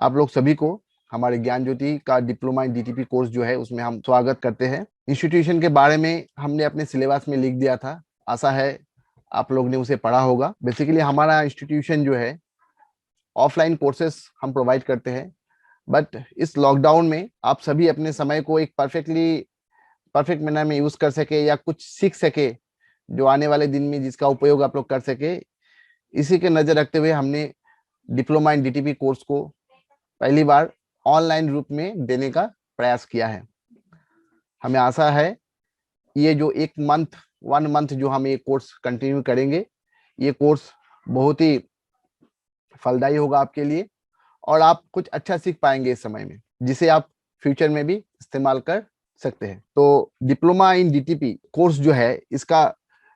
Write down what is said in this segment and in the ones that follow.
आप लोग सभी को हमारे ज्ञान ज्योति का डिप्लोमा इन डीटीपी कोर्स जो है उसमें हम स्वागत करते हैं। इंस्टीट्यूशन के बारे में हमने अपने सिलेबस में लिख दिया था, आशा है आप लोग ने उसे पढ़ा होगा। बेसिकली हमारा इंस्टीट्यूशन जो है ऑफलाइन कोर्सेस हम प्रोवाइड करते हैं, बट इस लॉकडाउन में आप सभी अपने समय को एक परफेक्ट मैनर में यूज कर सके या कुछ सीख सके जो आने वाले दिन में जिसका उपयोग आप लोग कर सके, इसी के नजर रखते हुए हमने डिप्लोमा इन डीटीपी कोर्स को पहली बार ऑनलाइन रूप में देने का प्रयास किया है। हमें आशा है ये जो 1 मंथ जो हम ये कोर्स कंटिन्यू करेंगे, ये कोर्स बहुत ही फलदायी होगा आपके लिए और आप कुछ अच्छा सीख पाएंगे इस समय में, जिसे आप फ्यूचर में भी इस्तेमाल कर सकते हैं। तो डिप्लोमा इन डीटीपी कोर्स जो है, इसका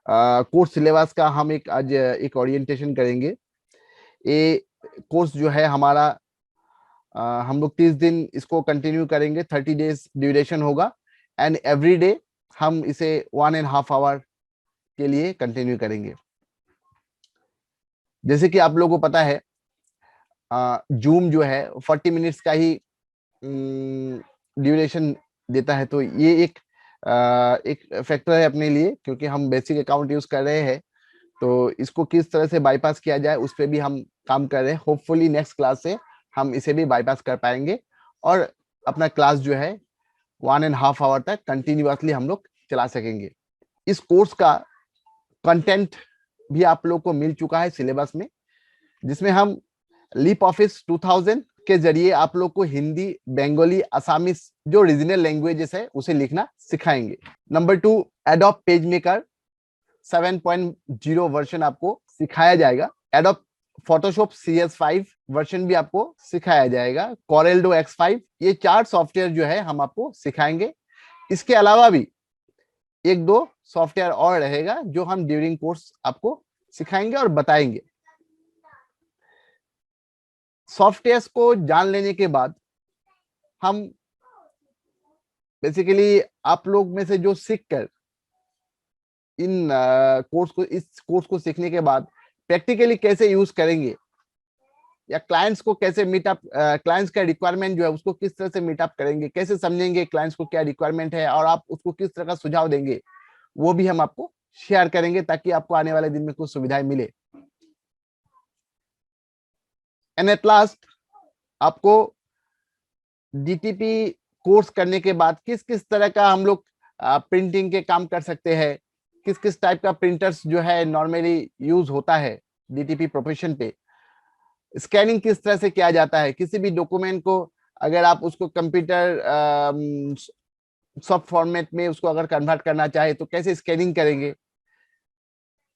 कोर्स सिलेबस का हम आज एक ओरिएंटेशन करेंगे। ये कोर्स जो है हमारा हम लोग 30 दिन इसको कंटिन्यू करेंगे, 30 डेज ड्यूरेशन होगा एंड एवरी डे हम इसे 1.5 आवर के लिए कंटिन्यू करेंगे। जैसे कि आप लोगों को पता है जूम जो है 40 मिनट्स का ही ड्यूरेशन देता है, तो ये एक फैक्टर है अपने लिए, क्योंकि हम बेसिक अकाउंट यूज कर रहे हैं। तो इसको किस तरह से बाईपास किया जाए उस पर भी हम काम कर रहे हैं। होपफुली नेक्स्ट क्लास से हम इसे भी बाईपास कर पाएंगे और अपना क्लास जो है 1.5 आवर तक कंटिन्यूअसली हम लोग चला सकेंगे। इस कोर्स का कंटेंट भी आप लोग को मिल चुका है सिलेबस में, जिसमें हम लीप ऑफिस 2000 के जरिए आप लोग को हिंदी, बंगाली, असामीज जो रीजनल लैंग्वेजेस है उसे लिखना सिखाएंगे। Number 2, adobe page maker 7.0 version आपको सिखाया जाएगा। एडोब फोटोशॉप CS5 वर्जन भी आपको सिखाया जाएगा। कोरेल्डो X5, ये 4 सॉफ्टवेयर जो है हम आपको सिखाएंगे। इसके अलावा भी 1-2 सॉफ्टवेयर और रहेगा जो हम ड्यूरिंग कोर्स आपको सिखाएंगे और बताएंगे। सॉफ्टवेयर्स को जान लेने के बाद हम बेसिकली आप लोग में से जो सीख कर इस कोर्स को सीखने के बाद प्रैक्टिकली कैसे यूज करेंगे या क्लाइंट्स को कैसे मीटअप, क्लाइंट्स का रिक्वायरमेंट जो है उसको किस तरह से मीटअप करेंगे, कैसे समझेंगे क्लाइंट्स को क्या रिक्वायरमेंट है और आप उसको किस तरह का सुझाव देंगे, वो भी हम आपको शेयर करेंगे ताकि आपको आने वाले दिन में कुछ सुविधाएं मिले। एंड एट लास्ट, आपको डीटीपी कोर्स करने के बाद किस किस तरह का हम लोग प्रिंटिंग के काम कर सकते हैं, किस किस टाइप का प्रिंटर्स जो है नॉर्मली यूज होता है डीटीपी प्रोफेशन पे, स्कैनिंग किस तरह से किया जाता है, किसी भी डॉक्यूमेंट को अगर आप उसको कंप्यूटर सॉफ्ट फॉर्मेट में उसको अगर कन्वर्ट करना चाहे तो कैसे स्कैनिंग करेंगे।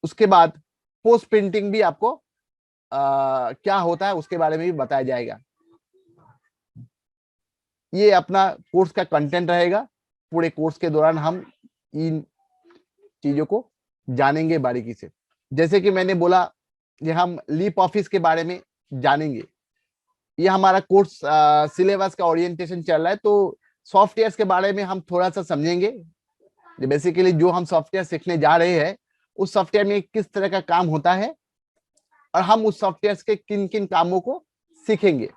उसके बाद पोस्ट प्रिंटिंग भी आपको क्या होता है उसके बारे में भी बताया जाएगा। ये अपना कोर्स का कंटेंट रहेगा। पूरे कोर्स के दौरान हम इन चीजों को जानेंगे बारीकी से। जैसे कि मैंने बोला, ये हम लीप ऑफिस के बारे में जानेंगे। ये हमारा कोर्स सिलेबस का ओरिएंटेशन चल रहा है, तो सॉफ्टवेयर के बारे में हम थोड़ा सा समझेंगे। बेसिकली जो हम सॉफ्टवेयर सीखने जा रहे हैं उस सॉफ्टवेयर में किस तरह का काम होता है और हम उस सॉफ्टवेयर के किन किन कामों को सीखेंगे।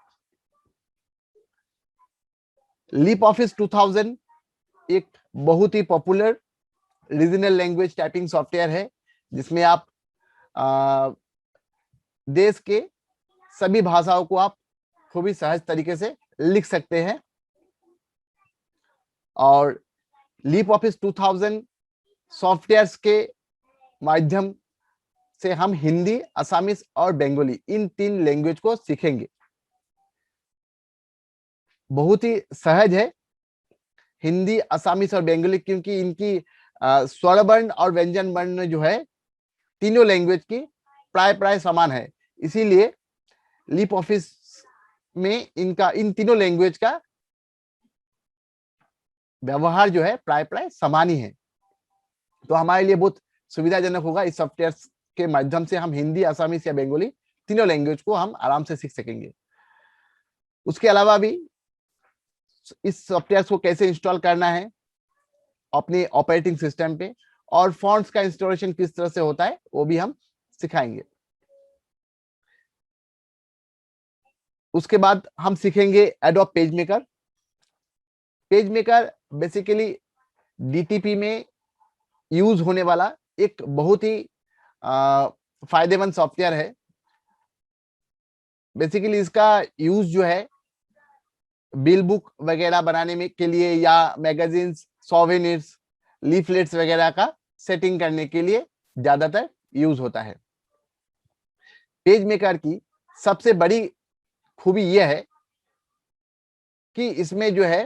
लीप ऑफिस 2000 एक बहुत ही popular regional language typing software है, जिसमें आप देश के सभी भाषाओं को आप खूब ही सहज तरीके से लिख सकते हैं। और लीप ऑफिस 2000 सॉफ्टवेयर्स के माध्यम से हम हिंदी, असामीज और बंगाली इन 3 लैंग्वेज को सीखेंगे। बहुत ही सहज है हिंदी, असामीज और बंगाली, क्योंकि इनकी स्वर वर्ण और व्यंजन वर्ण जो है तीनों लैंग्वेज की प्राय समान है। इसीलिए लीप ऑफिस में इनका इन तीनों लैंग्वेज का व्यवहार जो है प्राय समान ही है। तो हमारे लिए बहुत सुविधाजनक होगा। इस सॉफ्टवेयर के माध्यम से हम हिंदी, असामीज या बंगाली तीनों लैंग्वेज को हम आराम से सीख सकेंगे। उसके अलावा भी इस सॉफ्टवेयर को कैसे इंस्टॉल करना है अपने ऑपरेटिंग सिस्टम पे और फॉन्ट्स का इंस्टॉलेशन किस तरह से होता है वो भी हम सिखाएंगे। उसके बाद हम सीखेंगे adobe page maker. Page maker basically DTP में यूज होने वाला एक बहुत ही फायदेमंद सॉफ्टवेयर है। बेसिकली इसका यूज जो है बिल बुक वगैरह बनाने में के लिए या मैगजीन्स, सोवेनिर्स, लीफलेट्स वगैरह का सेटिंग करने के लिए ज्यादातर यूज होता है। पेज मेकर की सबसे बड़ी खूबी यह है कि इसमें जो है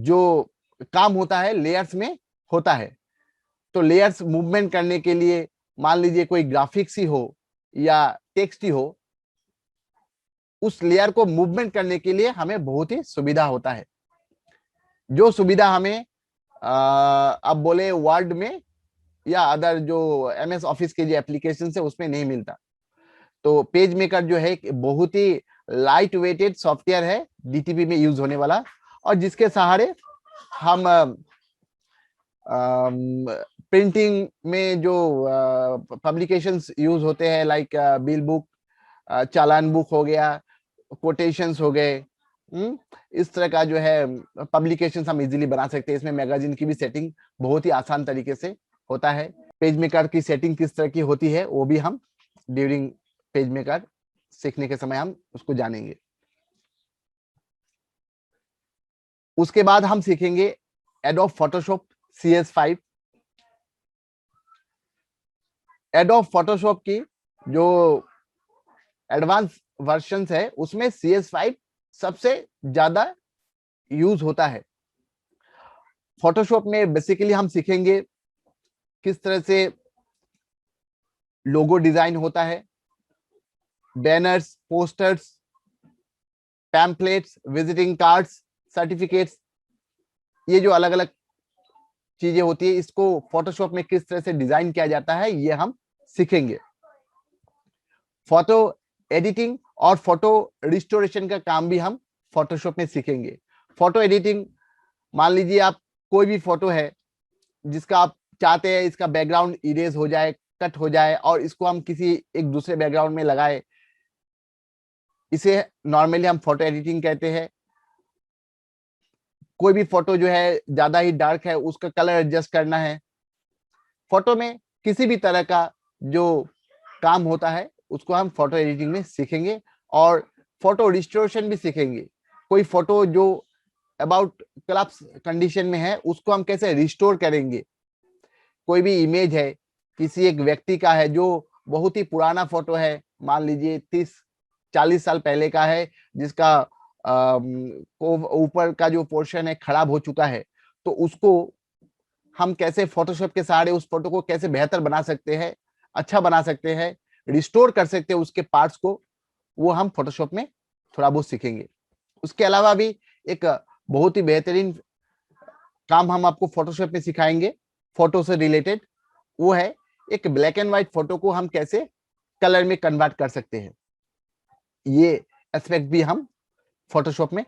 जो काम होता है लेयर्स में होता है। तो लेयर्स मूवमेंट करने के लिए, मान लीजिए कोई ग्राफिक्स ही हो या टेक्स्ट ही हो, उस लेयर को मूवमेंट करने के लिए हमें बहुत ही सुविधा होता है, जो सुविधा हमें अब बोले वर्ड में या अदर जो एमएस ऑफिस के जो एप्लीकेशन है उसमें नहीं मिलता। तो पेज मेकर जो है बहुत ही लाइट वेटेड सॉफ्टवेयर है, डीटीपी में यूज होने वाला, और जिसके सहारे हम प्रिंटिंग में जो पब्लिकेशंस यूज होते हैं, लाइक बिल बुक, चालान बुक हो गया, कोटेशंस हो गए, इस तरह का जो है पब्लिकेशंस हम इजीली बना सकते हैं। इसमें मैगजीन की भी सेटिंग बहुत ही आसान तरीके से होता है। पेज मेकर की सेटिंग किस तरह की होती है वो भी हम ड्यूरिंग पेज मेकर सीखने के समय हम उसको जानेंगे। उसके बाद हम सीखेंगे adobe Photoshop CS5। Adobe Photoshop की जो एडवांस वर्जन है उसमें CS5 सबसे ज्यादा यूज होता है। फोटोशॉप में बेसिकली हम सीखेंगे किस तरह से लोगो डिजाइन होता है, banners, posters, pamphlets, visiting cards, certificates, ये जो अलग अलग चीजें होती है इसको फोटोशॉप में किस तरह से डिजाइन किया जाता है ये हम सीखेंगे। फोटो एडिटिंग और फोटो रिस्टोरेशन का काम भी हम फोटोशॉप में सीखेंगे। फोटो एडिटिंग, मान लीजिए आप कोई भी फोटो है जिसका आप चाहते हैं इसका बैकग्राउंड इरेज हो जाए, कट हो जाए, और इसको हम किसी एक दूसरे बैकग्राउंड में लगाए, इसे नॉर्मली हम फोटो एडिटिंग कहते हैं। कोई भी फोटो जो है ज्यादा ही डार्क है उसका कलर एडजस्ट करना है। फोटो में किसी भी तरह का जो काम होता है उसको हम फोटो एडिटिंग में सीखेंगे, और फोटो रिस्टोरेशन भी सीखेंगे। कोई फोटो जो अबाउट कोलैप्स कंडीशन में है उसको हम कैसे रिस्टोर करेंगे। कोई भी इमेज है किसी एक व्यक्ति का है जो बहुत ही पुराना फोटो है, मान लीजिए 30-40 साल पहले का है, जिसका ऊपर का जो पोर्शन है खराब हो चुका है, तो उसको हम कैसे फोटोशॉप के सहारे उस फोटो को कैसे बेहतर बना सकते हैं, अच्छा बना सकते हैं, रिस्टोर कर सकते हैं उसके पार्ट्स को, वो हम फोटोशॉप में थोड़ा बहुत सीखेंगे। उसके अलावा भी एक बहुत ही बेहतरीन काम हम आपको फोटोशॉप में सिखाएंगे फोटो से रिलेटेड, वो है एक ब्लैक एंड व्हाइट फोटो को हम कैसे कलर में कन्वर्ट कर सकते हैं। ये एस्पेक्ट भी हम फोटोशॉप में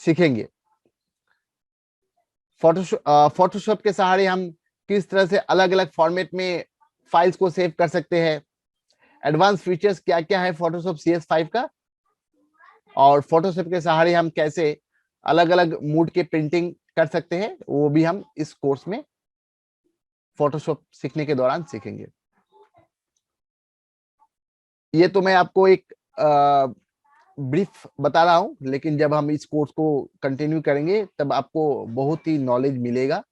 सीखेंगे। फोटोशॉप के सहारे हम किस तरह से अलग अलग फॉर्मेट में फाइल्स को सेव कर सकते हैं, एडवांस फीचर्स क्या क्या है फोटोशॉप CS5 का, और फोटोशॉप के सहारे हम कैसे अलग अलग मूड के प्रिंटिंग कर सकते हैं, वो भी हम इस कोर्स में फोटोशॉप सीखने के दौरान सीखेंगे। ये तो मैं आपको एक ब्रीफ बता रहा हूं, लेकिन जब हम इस कोर्स को कंटिन्यू करेंगे तब आपको बहुत ही नॉलेज मिलेगा।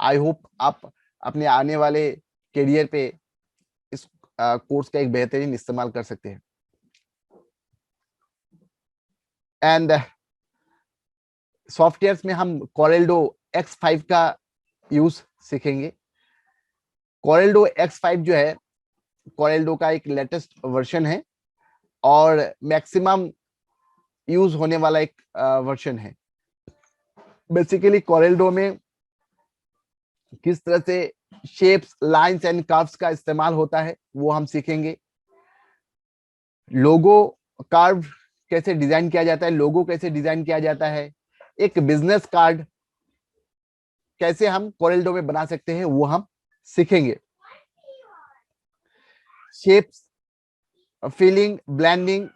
आई होप आप अपने आने वाले करियर पे इस कोर्स का एक बेहतरीन इस्तेमाल कर सकते हैं। एंड सॉफ्टवेयर्स में हम कोरेल्डो X5 का यूज सीखेंगे। कोरेल्डो X5 जो है कोरेल्डो का एक लेटेस्ट वर्जन है और मैक्सिमम यूज होने वाला एक वर्जन है। बेसिकली कोरेल्डो में किस तरह से शेप्स, लाइंस एंड कर्व्स का इस्तेमाल होता है वो हम सीखेंगे। लोगो कार्व कैसे डिजाइन किया जाता है, लोगो कैसे डिजाइन किया जाता है, एक बिजनेस कार्ड कैसे हम कोरेल्डो में बना सकते हैं वो हम सीखेंगे। शेप्स, फिलिंग, ब्लेंडिंग,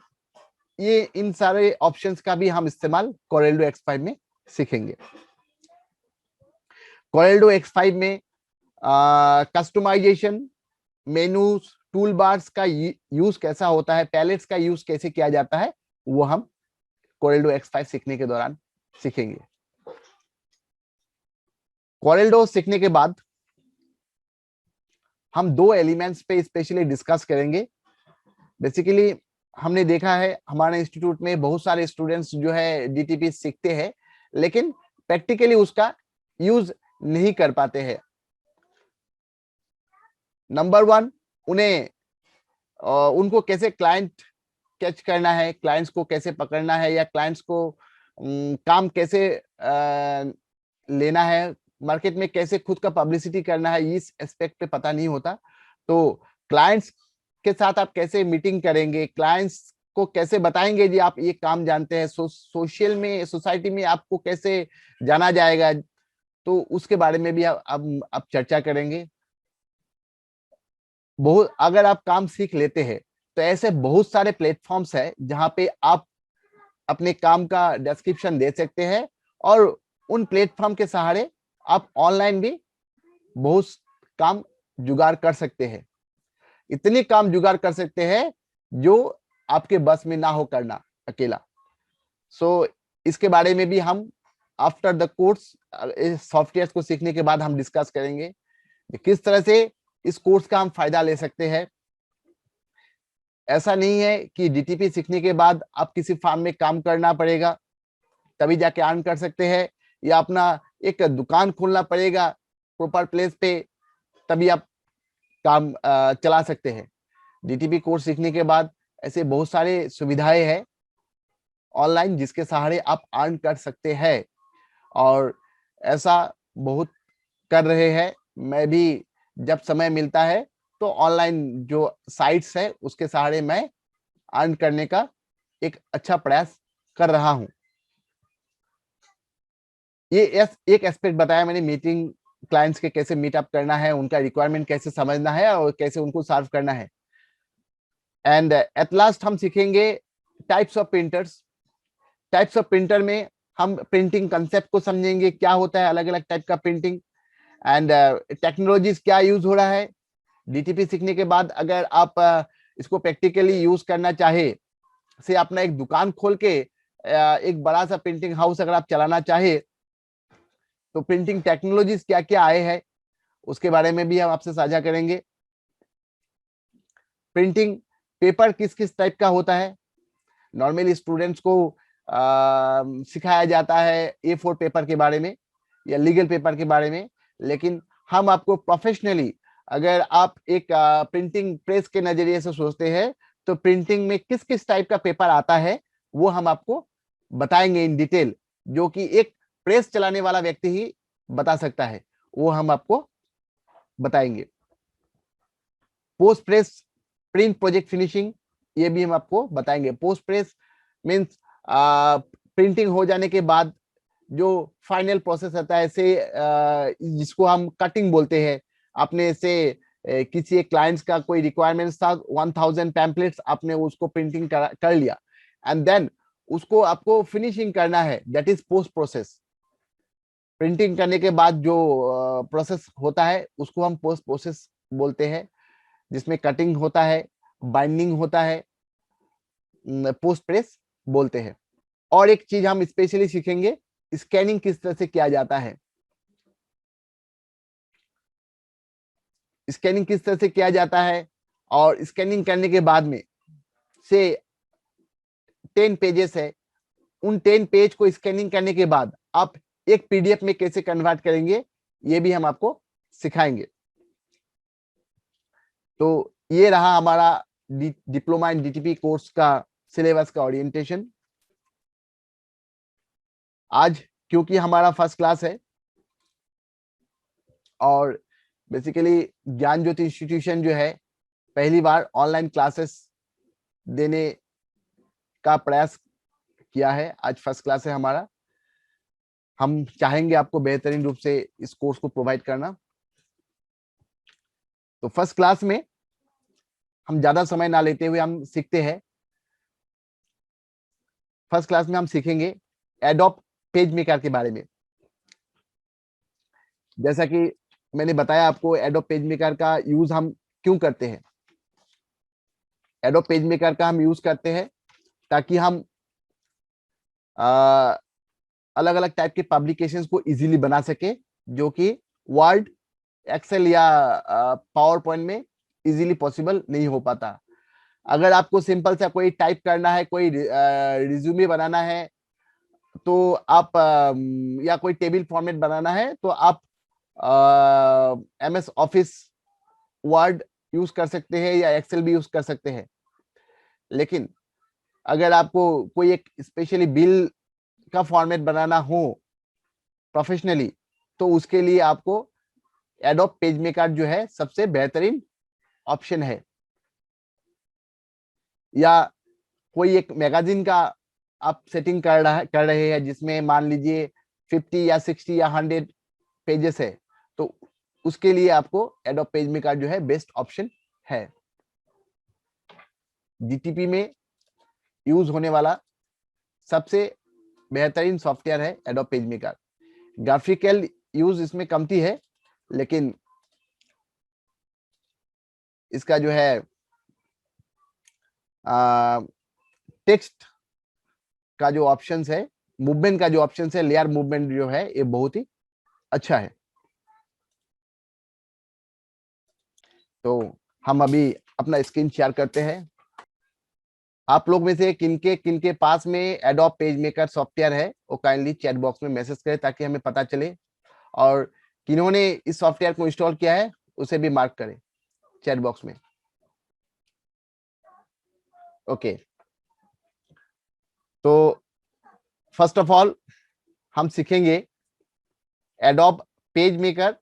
ये इन सारे ऑप्शंस का भी हम इस्तेमाल Corel Draw X5 में सीखेंगे। Corel Draw X5 में कस्टमाइजेशन, मेनूज, टूल बार्स का यूज कैसा होता है, पैलेट्स का यूज कैसे किया जाता है, वो हम Corel Draw X5 सीखने के दौरान सीखेंगे। Corel Draw सीखने के बाद हम दो एलिमेंट्स पे स्पेशली डिस्कस करेंगे। बेसिकली हमने देखा है हमारे इंस्टीट्यूट में बहुत सारे स्टूडेंट्स जो है डीटीपी सीखते हैं, लेकिन प्रैक्टिकली उसका यूज नहीं कर पाते हैं। नंबर वन, उन्हें उनको कैसे क्लाइंट कैच करना है, क्लाइंट्स को कैसे पकड़ना है, या क्लाइंट्स को काम कैसे लेना है, मार्केट में कैसे खुद का पब्लिसिटी करना है, इस एस्पेक्ट पे पता नहीं होता। तो क्लाइंट्स के साथ आप कैसे मीटिंग करेंगे, क्लाइंट्स को कैसे बताएंगे जी आप ये काम जानते हैं, सोशल में, सोसाइटी में आपको कैसे जाना जाएगा, तो उसके बारे में भी अब चर्चा करेंगे। बहुत अगर आप काम सीख लेते हैं तो ऐसे बहुत सारे प्लेटफॉर्म्स है जहां पे आप अपने काम का डिस्क्रिप्शन दे सकते हैं, और उन प्लेटफॉर्म के सहारे आप ऑनलाइन भी बहुत काम जुगाड़ कर सकते हैं। इतने काम जुगाड़ कर सकते हैं जो आपके बस में ना हो करना अकेला। सो इसके बारे में भी हम आफ्टर द कोर्स, सॉफ्टवेयर को सीखने के बाद हम डिस्कस करेंगे किस तरह से इस कोर्स का हम फायदा ले सकते हैं। ऐसा नहीं है कि डीटीपी सीखने के बाद आप किसी फार्म में काम करना पड़ेगा तभी जाके अर्न कर सकते हैं, या अपना एक दुकान खोलना पड़ेगा प्रॉपर प्लेस पे तभी आप काम चला सकते हैं। डीटीपी कोर्स सीखने के बाद ऐसे बहुत सारे सुविधाएं हैं ऑनलाइन जिसके सहारे आप अर्न कर सकते हैं, और ऐसा बहुत कर रहे हैं। मैं भी जब समय मिलता है तो ऑनलाइन जो साइट्स है उसके सहारे मैं अर्न करने का एक अच्छा प्रयास कर रहा हूं। ये एक एस्पेक्ट बताया मैंने, मीटिंग क्लाइंट्स के कैसे मीटअप करना है, उनका रिक्वायरमेंट कैसे समझना है और कैसे उनको सर्व करना है। एंड एट लास्ट हम सीखेंगे types of printers. Types of printer में हम प्रिंटिंग कंसेप्ट को समझेंगे, क्या होता है अलग अलग टाइप का प्रिंटिंग, एंड टेक्नोलॉजीज क्या यूज हो रहा है। डीटीपी सीखने के बाद अगर आप इसको प्रैक्टिकली यूज करना चाहे, से अपना एक दुकान खोल के एक बड़ा सा प्रिंटिंग हाउस अगर आप चलाना चाहे, तो प्रिंटिंग टेक्नोलॉजीज क्या क्या आए हैं उसके बारे में भी हम आपसे साझा करेंगे। प्रिंटिंग पेपर किस किस टाइप का होता है, नॉर्मली स्टूडेंट्स को सिखाया जाता है A4 पेपर के बारे में या लीगल पेपर के बारे में, लेकिन हम आपको प्रोफेशनली, अगर आप एक प्रिंटिंग प्रेस के नजरिए से सोचते हैं तो प्रिंटिंग में किस किस टाइप का पेपर आता है वो हम आपको बताएंगे इन डिटेल, जो कि एक प्रेस चलाने वाला व्यक्ति ही बता सकता है, वो हम आपको बताएंगे। Post press print project finishing, ये भी हम आपको बताएंगे। पोस्ट प्रेस मीन्स प्रिंटिंग हो जाने के बाद जो फाइनल प्रोसेस रहता है, से जिसको हम कटिंग बोलते हैं। आपने से किसी एक क्लाइंट्स का कोई रिक्वायरमेंट्स था 1000 पैम्पलेट्स, आपने उसको प्रिंटिंग कर लिया, एंड देन उसको आपको फिनिशिंग करना है, that is post process. Printing करने के बाद जो प्रोसेस होता है उसको हम पोस्ट प्रोसेस बोलते हैं, जिसमें कटिंग होता है, बाइंडिंग होता है, पोस्ट प्रेस बोलते हैं। और एक चीज हम स्पेशली सीखेंगे, स्कैनिंग किस तरह से किया जाता है। स्कैनिंग किस तरह से किया जाता है, और स्कैनिंग करने के बाद में से 10 पेजेस है, उन 10 पेज को स्कैनिंग करने के बाद आप एक पीडीएफ में कैसे कन्वर्ट करेंगे, ये भी हम आपको सिखाएंगे। तो ये रहा हमारा डिप्लोमा इन डीटीपी कोर्स का सिलेबस का ओरिएंटेशन। आज क्योंकि हमारा फर्स्ट क्लास है और बेसिकली ज्ञान ज्योति इंस्टीट्यूशन जो है पहली बार ऑनलाइन क्लासेस देने का प्रयास किया है, आज फर्स्ट क्लास है हमारा। हम चाहेंगे आपको बेहतरीन रूप से इस कोर्स को प्रोवाइड करना। तो फर्स्ट क्लास में हम ज्यादा समय ना लेते हुए हम सीखते हैं फर्स्ट क्लास में हम सीखेंगे एडोब पेज मेकर के बारे में। जैसा कि मैंने बताया आपको, एडोब पेज मेकर का यूज हम क्यों करते हैं। एडोब पेज मेकर का हम यूज करते हैं ताकि हम अलग अलग टाइप के पब्लिकेशंस को इजीली बना सके, जो कि वर्ड, एक्सेल या पावर पॉइंट में इजीली पॉसिबल नहीं हो पाता। अगर आपको सिंपल सा कोई टाइप करना है, कोई रिज्यूमे बनाना है, तो आप या कोई टेबल फॉर्मेट बनाना है, तो आप MS ऑफिस वर्ड यूज कर सकते हैं या एक्सेल भी यूज कर सकते हैं। लेकिन अगर आपको कोई एक स्पेशली बिल का फॉर्मेट बनाना हो प्रोफेशनली, तो उसके लिए आपको एडोब पेज मेकर जो है सबसे बेहतरीन ऑप्शन है। या कोई एक मैगजीन का आप सेटिंग कर रहे हैं, जिसमें मान लीजिए 50 या 60 या 100 पेजेस है, तो उसके लिए आपको एडोब पेज मेकर जो है बेस्ट ऑप्शन है। DTP में यूज होने वाला सबसे बेहतरीन सॉफ्टवेयर है adobe page maker. Graphical use इसमें कमती है, लेकिन इसका जो है टेक्स्ट का जो ऑप्शंस है, मूवमेंट का जो ऑप्शंस है, लेयर मूवमेंट जो है, ये बहुत ही अच्छा है। तो हम अभी अपना स्क्रीन शेयर करते हैं। आप लोग में से किनके पास में एडोब पेज मेकर सॉफ्टवेयर है, वो काइंडली चैट बॉक्स में मैसेज करें ताकि हमें पता चले, और किन्होंने इस सॉफ्टवेयर को इंस्टॉल किया है उसे भी मार्क करें चैट बॉक्स में। ओके, तो फर्स्ट ऑफ ऑल हम सीखेंगे एडोब पेज मेकर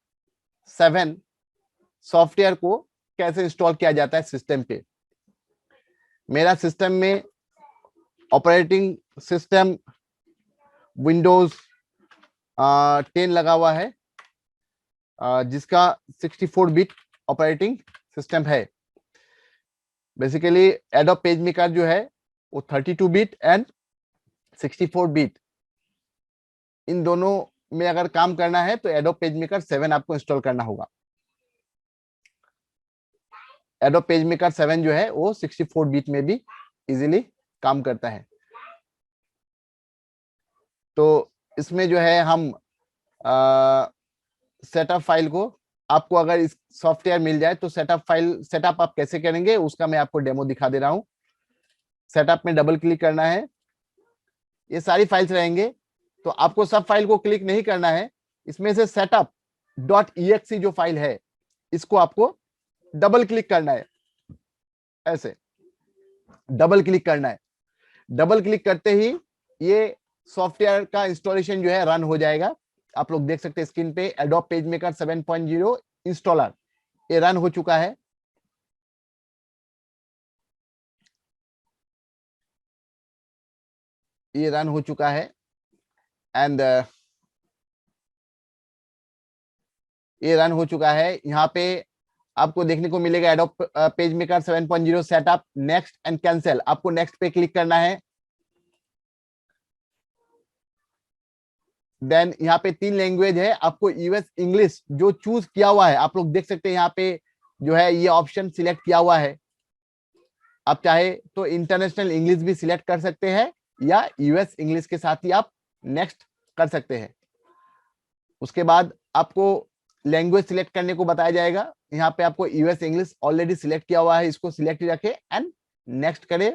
7 सॉफ्टवेयर को कैसे इंस्टॉल किया जाता है सिस्टम पे। मेरा सिस्टम में ऑपरेटिंग सिस्टम विंडोज 10 लगा हुआ है, जिसका 64 बिट ऑपरेटिंग सिस्टम है। बेसिकली एडोब पेज मेकर जो है वो 32 बिट एंड 64 बिट, इन दोनों में अगर काम करना है तो एडोब पेज मेकर 7 आपको इंस्टॉल करना होगा। एडोब पेज मेकर 7 जो है वो 64 बिट में भी इजीली काम करता है। तो इसमें जो है हम सेटअप फाइल को, आपको अगर इस सॉफ्टवेयर मिल जाए तो सेटअप आप कैसे करेंगे उसका मैं आपको डेमो दिखा दे रहा हूं। सेटअप में डबल क्लिक करना है, ये सारी फाइल्स रहेंगे, तो आपको सब फाइल को क्लिक नहीं करना है। इसमें से setup.exe जो फाइल है, इसको आपको डबल क्लिक करना है, ऐसे डबल क्लिक करना है। डबल क्लिक करते ही ये सॉफ्टवेयर का इंस्टॉलेशन जो है रन हो जाएगा। आप लोग देख सकते हैं स्क्रीन पे एडोब पेज मेकर 7.0 इंस्टॉलर, ये रन हो चुका है। ये रन हो चुका है एंड ये रन हो चुका है। यहाँ पे आपको देखने को मिलेगा adobe page maker 7.0 setup, next and cancel. आपको नेक्स्ट पे क्लिक करना है। देन यहाँ पे 3 लैंग्वेज है, आपको यूएस इंग्लिश जो चूज किया हुआ है, आप लोग देख सकते हैं यहाँ पे जो है ये ऑप्शन सिलेक्ट किया हुआ है। आप चाहे तो इंटरनेशनल इंग्लिश भी सिलेक्ट कर सकते हैं या यूएस इंग्लिश के साथ ही आप नेक्स्ट कर सकते हैं। उसके बाद आपको लैंग्वेज सिलेक्ट करने को बताया जाएगा। यहाँ पे आपको यूएस इंग्लिश ऑलरेडी सिलेक्ट किया हुआ है, इसको सिलेक्ट रखें एंड नेक्स्ट करें।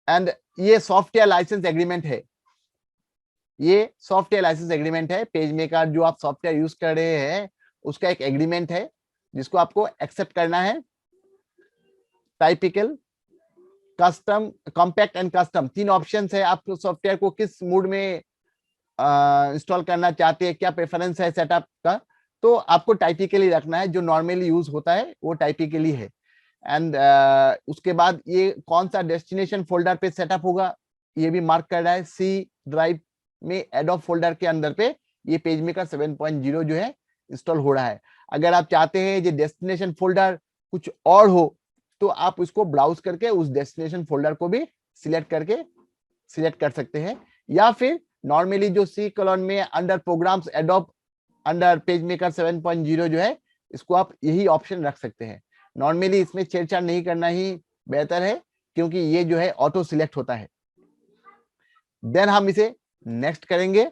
एंड ये सॉफ्टवेयर लाइसेंस एग्रीमेंट है, ये सॉफ्टवेयर लाइसेंस एग्रीमेंट है। पेज मेकर जो आप सॉफ्टवेयर यूज कर रहे हैं उसका एक एग्रीमेंट है, जिसको आपको एक्सेप्ट करना है। Typical, custom, compact and custom, 3 options है। आप सॉफ्टवेयर को किस मूड में इंस्टॉल करना चाहते हैं, क्या प्रेफरेंस है सेटअप का, तो आपको टाइपिकली रखना है। जो नॉर्मली यूज होता है वो टाइपिकली है। एंड उसके बाद ये कौन सा डेस्टिनेशन फोल्डर पे सेटअप होगा ये भी मार्क कर रहा है। सी ड्राइव में एडोब फोल्डर के अंदर पे ये पेज मेकर 7.0 जो है इंस्टॉल हो रहा है। अगर आप चाहते हैं ये डेस्टिनेशन फोल्डर कुछ और हो, तो आप उसको ब्राउज करके उस डेस्टिनेशन फोल्डर को भी सिलेक्ट कर सकते हैं। या फिर नॉर्मली जो सी कॉलम में under programs Adobe under PageMaker 7.0 जो है, इसको आप यही ऑप्शन रख सकते हैं। नॉर्मली इसमें छेड़छाड़ नहीं करना ही बेहतर है, क्योंकि ये जो है ऑटो सिलेक्ट होता है। देन हम इसे नेक्स्ट करेंगे,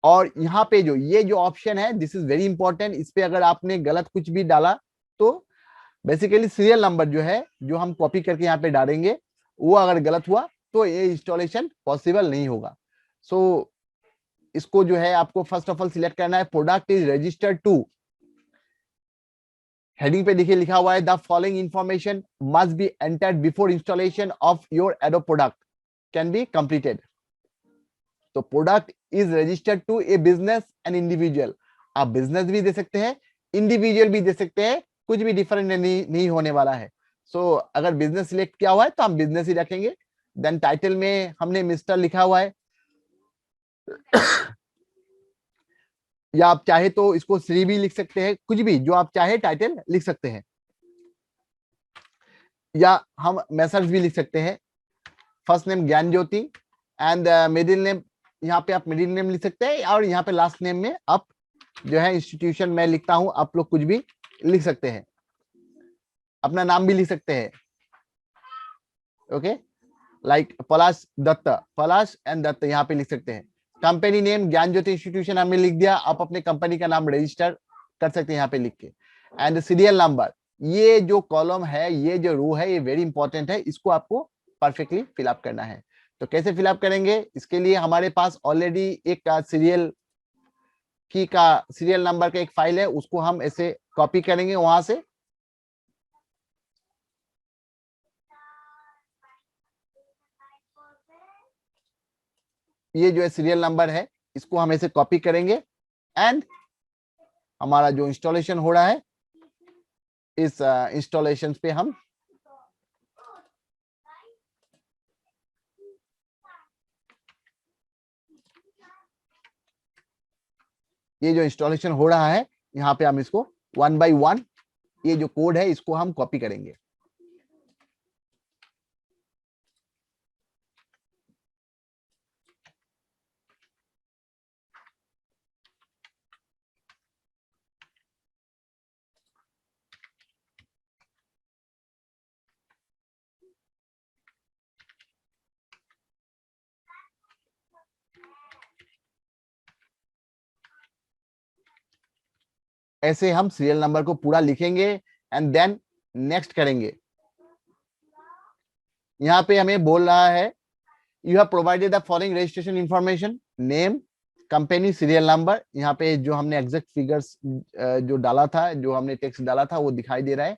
और यहाँ पे जो ये जो ऑप्शन है, दिस इज वेरी इंपॉर्टेंट। इस पे अगर आपने गलत कुछ भी डाला तो बेसिकली सीरियल नंबर जो है, जो हम कॉपी करके यहाँ पे डालेंगे, वो अगर गलत हुआ तो ये इंस्टॉलेशन पॉसिबल नहीं होगा। सो इसको जो है आपको फर्स्ट ऑफ ऑल सिलेक्ट करना है, product is registered to, heading पे देखिए लिखा हुआ है the following information must be entered before installation of your Adobe product can be completed. तो product is registered to a business and individual, आप business भी दे सकते हैं, इंडिविजुअल भी दे सकते हैं, कुछ भी डिफरेंट नहीं होने वाला है। सो अगर बिजनेस सिलेक्ट किया हुआ है तो हम बिजनेस ही रखेंगे। देन टाइटल में हमने मिस्टर लिखा हुआ है, या आप चाहे तो इसको श्री भी लिख सकते हैं, कुछ भी जो आप चाहे टाइटल लिख सकते हैं, या हम मैसेज भी लिख सकते हैं। फर्स्ट नेम ज्ञान ज्योति एंड मिडिल नेम, यहाँ पे आप मिडिल नेम लिख सकते हैं, और यहाँ पे लास्ट नेम में आप जो है इंस्टीट्यूशन मैं लिखता हूं, आप लोग कुछ भी लिख सकते हैं, अपना नाम भी लिख सकते हैं। Okay, like Palash Dutt, Palash and Dutt यहाँ पे लिख सकते हैं। कंपनी नेम ज्ञान ज्योति इंस्टीट्यूशन हमने लिख दिया, आप अपने कंपनी का नाम रजिस्टर कर सकते हैं यहाँ पे लिख के। एंड सीरियल नंबर, ये जो कॉलम है, ये जो रो है, ये वेरी इंपॉर्टेंट है, इसको आपको परफेक्टली फिलअप करना है। तो कैसे फिलअप करेंगे, इसके लिए हमारे पास ऑलरेडी एक सीरियल नंबर का एक फाइल है, उसको हम ऐसे कॉपी करेंगे वहां से। ये जो है सीरियल नंबर है, इसको हम ऐसे कॉपी करेंगे, एंड हमारा जो इंस्टॉलेशन हो रहा है, इस इंस्टॉलेशन पे हम ये जो इंस्टॉलेशन हो रहा है, यहाँ पे हम इसको 1 by 1 ये जो कोड है, इसको हम कॉपी करेंगे। ऐसे हम सीरियल नंबर को पूरा लिखेंगे, एंड देन नेक्स्ट करेंगे। यहाँ पे हमें बोल रहा है you have provided the following registration information, name, company, serial number. यहाँ पे जो हमने एग्जैक्ट फिगर्स जो डाला था, जो हमने टेक्स्ट डाला था, वो दिखाई दे रहा है।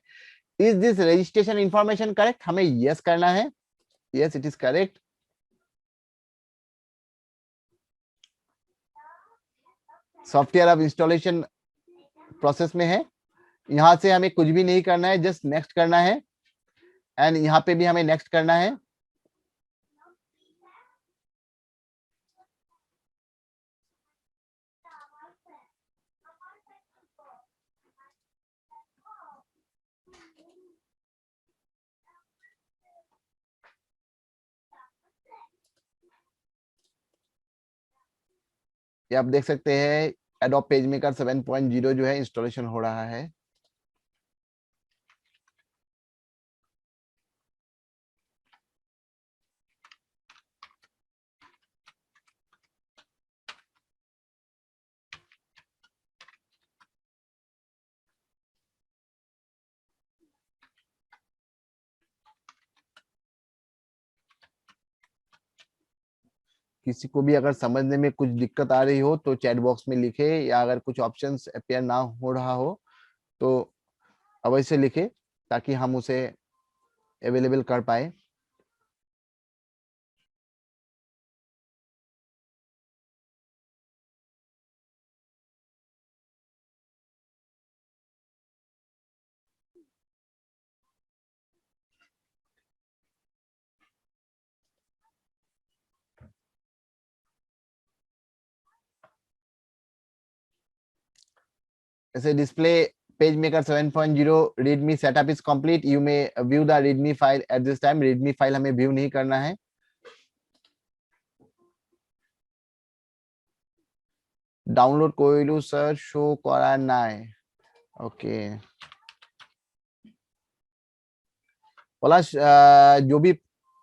Is this registration information correct, हमें यस करना है, yes it is correct. Software अब इंस्टॉलेशन प्रोसेस में है, यहां से हमें कुछ भी नहीं करना है, जस्ट नेक्स्ट करना है, एंड यहाँ पे भी हमें नेक्स्ट करना है। ये आप देख सकते हैं एडोब पेज मेकर 7.0 जो है इंस्टॉलेशन हो रहा है। किसी को भी अगर समझने में कुछ दिक्कत आ रही हो तो चैट बॉक्स में लिखे, या अगर कुछ ऑप्शंस अपेयर ना हो रहा हो तो अवश्य लिखे, ताकि हम उसे अवेलेबल कर पाए। ऐसे display PageMaker 7.0 readme setup is complete. You may view the readme file at this time. readme file हमें view नहीं करना है. डाउनलोड कोइलू सर शो करा নাই. ओके पलाश, जो भी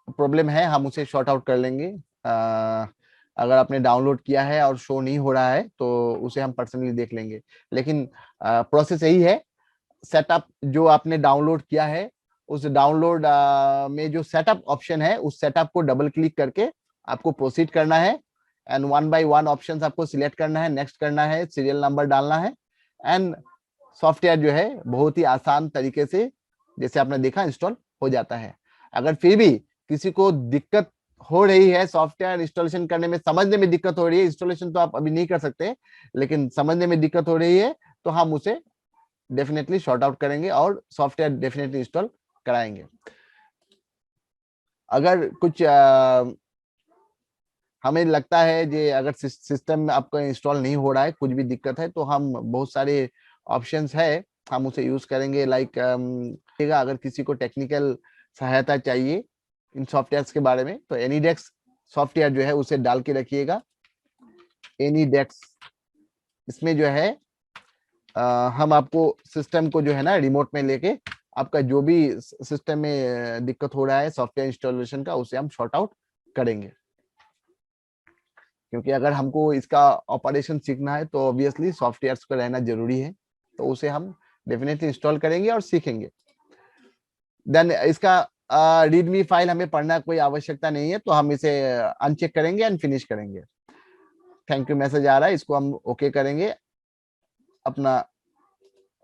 प्रॉब्लम है हम उसे शॉर्ट आउट कर लेंगे. अगर आपने डाउनलोड किया है और शो नहीं हो रहा है तो उसे हम पर्सनली देख लेंगे. लेकिन प्रोसेस यही है. सेटअप जो आपने डाउनलोड किया है उस डाउनलोड में जो सेटअप ऑप्शन है उस सेटअप को डबल क्लिक करके आपको प्रोसीड करना है. And one by one options आपको सिलेक्ट करना है, नेक्स्ट करना है, सीरियल नंबर डालना है. एंड सॉफ्टवेयर जो है बहुत ही आसान तरीके से, जैसे आपने देखा, इंस्टॉल हो जाता है. अगर फिर भी किसी को दिक्कत हो रही है सॉफ्टवेयर इंस्टॉलेशन करने में, समझने में दिक्कत हो रही है, इंस्टॉलेशन तो आप अभी नहीं कर सकते लेकिन समझने में दिक्कत हो रही है, तो हम उसे डेफिनेटली शॉर्ट आउट करेंगे और सॉफ्टवेयर डेफिनेटली इंस्टॉल कराएंगे. अगर कुछ हमें लगता है कि अगर सिस्टम में आपका इंस्टॉल नहीं हो रहा है, कुछ भी दिक्कत है, तो हम बहुत सारे ऑप्शंस है, हम उसे यूज करेंगे. लाइक अगर किसी को टेक्निकल सहायता चाहिए इन सॉफ्टवेयर्स के बारे में तो एनीडेक्स सॉफ्टवेयर जो है उसे डाल के रखिएगा. एनीडेक्स, इसमें जो है हम आपको सिस्टम को जो है ना रिमोट में लेके आपका जो भी सिस्टम में दिक्कत हो रहा है सॉफ्टवेयर इंस्टॉलेशन का उसे हम शॉर्ट आउट करेंगे. क्योंकि अगर हमको इसका ऑपरेशन सीखना है तो ऑब्वियसली सॉफ्टवेयर्स का रहना जरूरी है, तो उसे हम डेफिनेटली इंस्टॉल करेंगे और सीखेंगे. देन इसका रीडमी फाइल हमें पढ़ना कोई आवश्यकता नहीं है, तो हम इसे अनचेक करेंगे एंड फिनिश करेंगे. थैंक यू मैसेज आ रहा है, इसको हम ओके करेंगे. अपना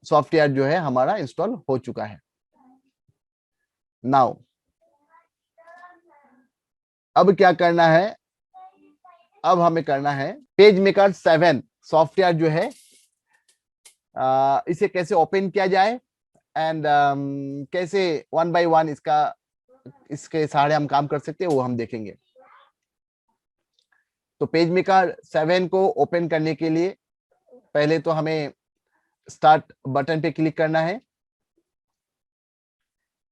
सॉफ्टवेयर जो है हमारा इंस्टॉल हो चुका है. नाउ अब क्या करना है, अब हमें करना है पेज मेकर 7 सॉफ्टवेयर जो है इसे कैसे ओपन किया जाए एंड कैसे वन बाय वन इसके सहारे हम काम कर सकते हैं वो हम देखेंगे. तो पेज मेकर 7 को ओपन करने के लिए पहले तो हमें स्टार्ट बटन पे क्लिक करना है